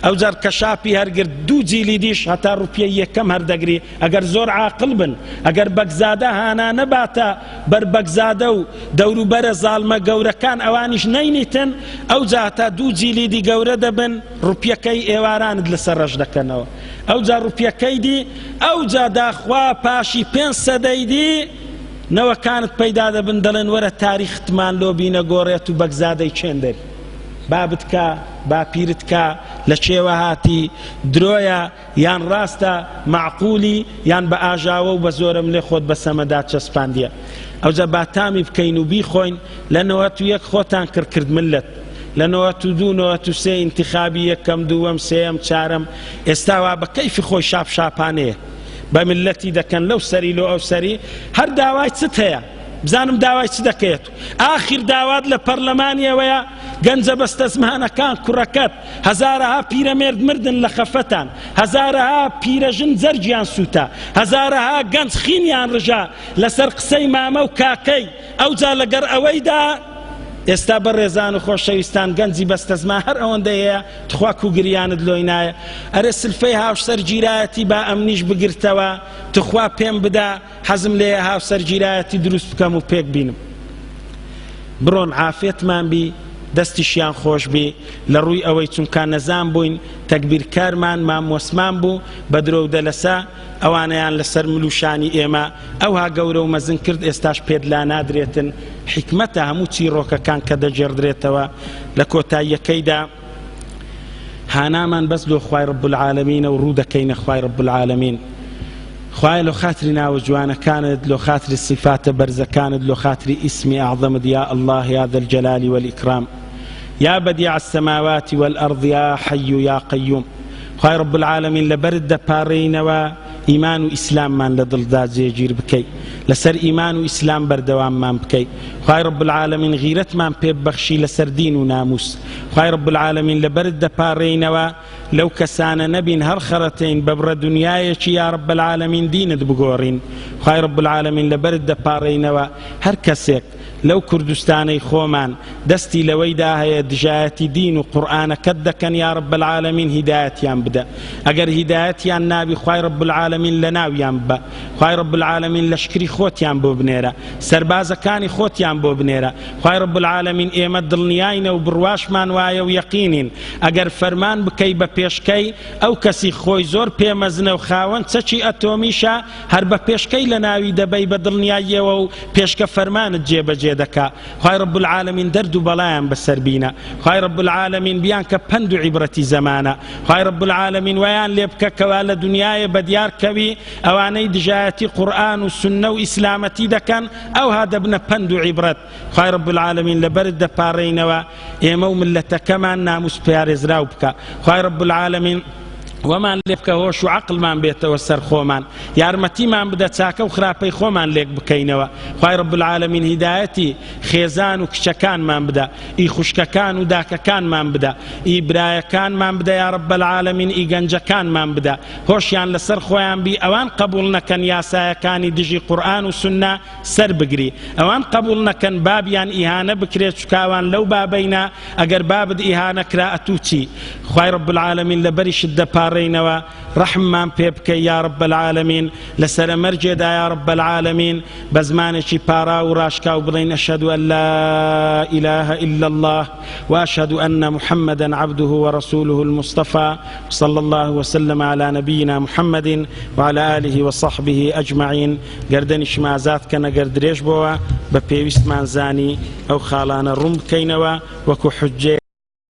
ئەو جار کە شاپی هەرگرت دوو جیلی دیش هەتا ڕوپیەی یەکەم هەردەگری ئەگەر زۆر عاقڵ بن ئەگەر بەگزادە هانا نەباتە بەر بەگزادە و دەوروبەرە زاڵمە گەورەکان ئەوانیش نەینیتن ئەو جا هەتا دوو جیلی دی گەورە دەبن ڕوپیەکەی ئێوارانت لەسەر ڕەش دەکەنەوە ئەو جا ڕوپیەکەی دی ئەو جا داخوا پاشی 5 سەدەی دی نەوەکانت پەیدا دەبن دەڵێن وەرە تاریختمان لۆ بینە گۆڕێت و بەگزادەی چێندەری بابت کە باپیرت کە لە چێوە هاتی درۆیە یان ڕاستە معقولی یان بە ئاژاوە و بە زۆرم لێ خۆت بە سەمەدا چەسپاندیە ئەوجا باتامی بکەین و بیخۆین لە 91 خۆتان کرد ملت لە 92 93 ئینتیخابی یەکەم دووەم سێەم چارەم ئێستا وا بە کەیفی خۆی شاپشاپانەیە بە ملەتی دەکەن لەو سەری لۆ ئەو سەری هەر داوای چت هەیە بزانم داوای چ دەکەیت ئاخر داوات لە پەرلەمانیەوەیە گەنجە بەستە زمانەکان کوڕەکەت هەزارەها پیرەمێرد مردن لە خەفەتان هەزارەها پیرەژن جەرگیان سووتە هەزارەها گەنج خینیان ڕژا لەسەر قسەی مامە و کاکەی ئەوجا لەگەر ئەوەیدا ئێستا بەڕێزان و خۆشەویستان گەنجی بەستە زمان هەر ئەوەندەیە تخوا کوگریانت لۆی نایە ئەرێ سلفەی هاوسەر گیرایەتی با ئەمنیش بگرتەوە تخوا پێم بدا حەزم لێیە هاوسەر گیرایەتی دروست بکەم و پێک بینم بڕۆن عافێتمان بی دەستیشیان خۆش بی لە ڕووی ئەوەی چونکە نەزان بووین تەکبیرکارمان مامۆسمان بوو بە درۆ و دەلەسا ئەوانەیان لەسەر ملوشانی ئێمە ئەوها گەورە و مەزن کرد ئێستاش پێدلا نادرێتن حکمەتە هەموو چیرۆکەکان کە دەجێڕدرێتەوە لە کۆتاییەکەیدا هانامان بەس لۆ خوای رب العالمینە و ڕوو دەکەینە خوای رب العالمین خوای لۆ خاتری ناوە جوانەکانت لۆ خاتری صفاتە بەرزەکانت لۆ خاتری ئیسمی ئەعظەمت یا الله یا ذا الجلال والإكرام يا بديع السماوات والأرض يا حي يا قيوم خوای رب العالمین لەبەرت دەپارڕینەوە ئیمان و ئیسلاممان لە دڵدا جێگیر بکەی لەسەر ئیمان و ئیسلام بەردەواممان بکەی خوای رب العالمین غیرەتمان پێ ببەخشی لەسەر دین و ناموس خوای رب العالمین لەبەرت دەپارڕینەوە لەو کەسانە نەبین هەر خەڕەتین بەبڕە دنیایەکی یا رب العالمین دینت بگۆڕین خوای رب العالمین لەبەرت دەپارڕینەوە هەر کەسێک لەو کوردستانەی خۆمان دەستی لەوەیدا هەیە دژایەتی دین و قورئانەکەت دەکەن یا رب العالمین هیدایەتیان بدە ئەگەر هیدایەتیان نابی خوای رب العالمین لە ناویان بە خوای رب العالمین لەشکری خۆتیان بۆ بنێرە سەربازەکانی خۆتیان بۆ بنێرە خوای رب العالمین ئێمە دڵنیاینە و بڕواشمان وایە و یەقینین ئەگەر فەرمان بکەی بە پێشکەی ئەو کەسی خۆی زۆر پێمەزنە و خاوەن چەکی ئەتۆمیشە هەر بە پێشکەی لە ناوی دەبەی بە دڵنیاییەوە و پێشکە فەرمانت جێبەجێ دەکا خوای رب العالمین دەرد و بەڵایان بەسەر بینە خوای رب العالمین بیان کە پند و عیبرەتی زەمانە خوای رب العالمین ویان لێ بکە کەوا لە دنیایە بەدیار کەوی ئەوانەی دژایەتی قورئان و سنە و ئیسلامەتی دەکەن ئەوها دەبنە پند و عیبرەت خوای رب العالمین لەبەرت دەپارڕینەوە ئێمە و ملەتەکەمان ناموس پارێزراو بکە خوای رب العالمین ومان لێ بکە هۆش و عەقڵمان بێتەوە سەر خۆمان یارمەتیمان بدە چاکە و خراپەی خۆمان لێک بکەینەوە خوای رب العالمین هیدایەتی خێزان و کچەکانمان بدە ئی خوشکەکان و داکەکانمان بدە ئی برایەکانمان بدە یا رب العالمین ئی گەنجەکانمان بدە هۆشیان لەسەر خۆیان بی ئەوان قبول نەکەن یاسایەکانی دژی قورئان و سنە سەر بگری ئەوان قبول نەکەن بابیان ئیهانە بکرێت چکاوان لەو بابەینە ئەگەر بابت ئیهانە کرا ئەتوچی خوای رب العالمین لەبەریشت دەپارڕینەوە ڕەحممان پێ بکەی یا رب العالمین لەسەرە مەرجێدا یا رب العالمین بە زمانێکی پارا و ڕاشکا و بڵێین ئەشهەدو ئەن لا إله إلا الله وأشهد أن محمدا عبده ورسوله المصطفى صلى الله وسلم على نبينا محمد وعلى آله وصحبه أجمعين گەردەنی شمازات کەنە گەردرێژ بۆوە بە پێویستمان زانی ئەو خاڵانە ڕوون بکەینەوە وەکو حجێ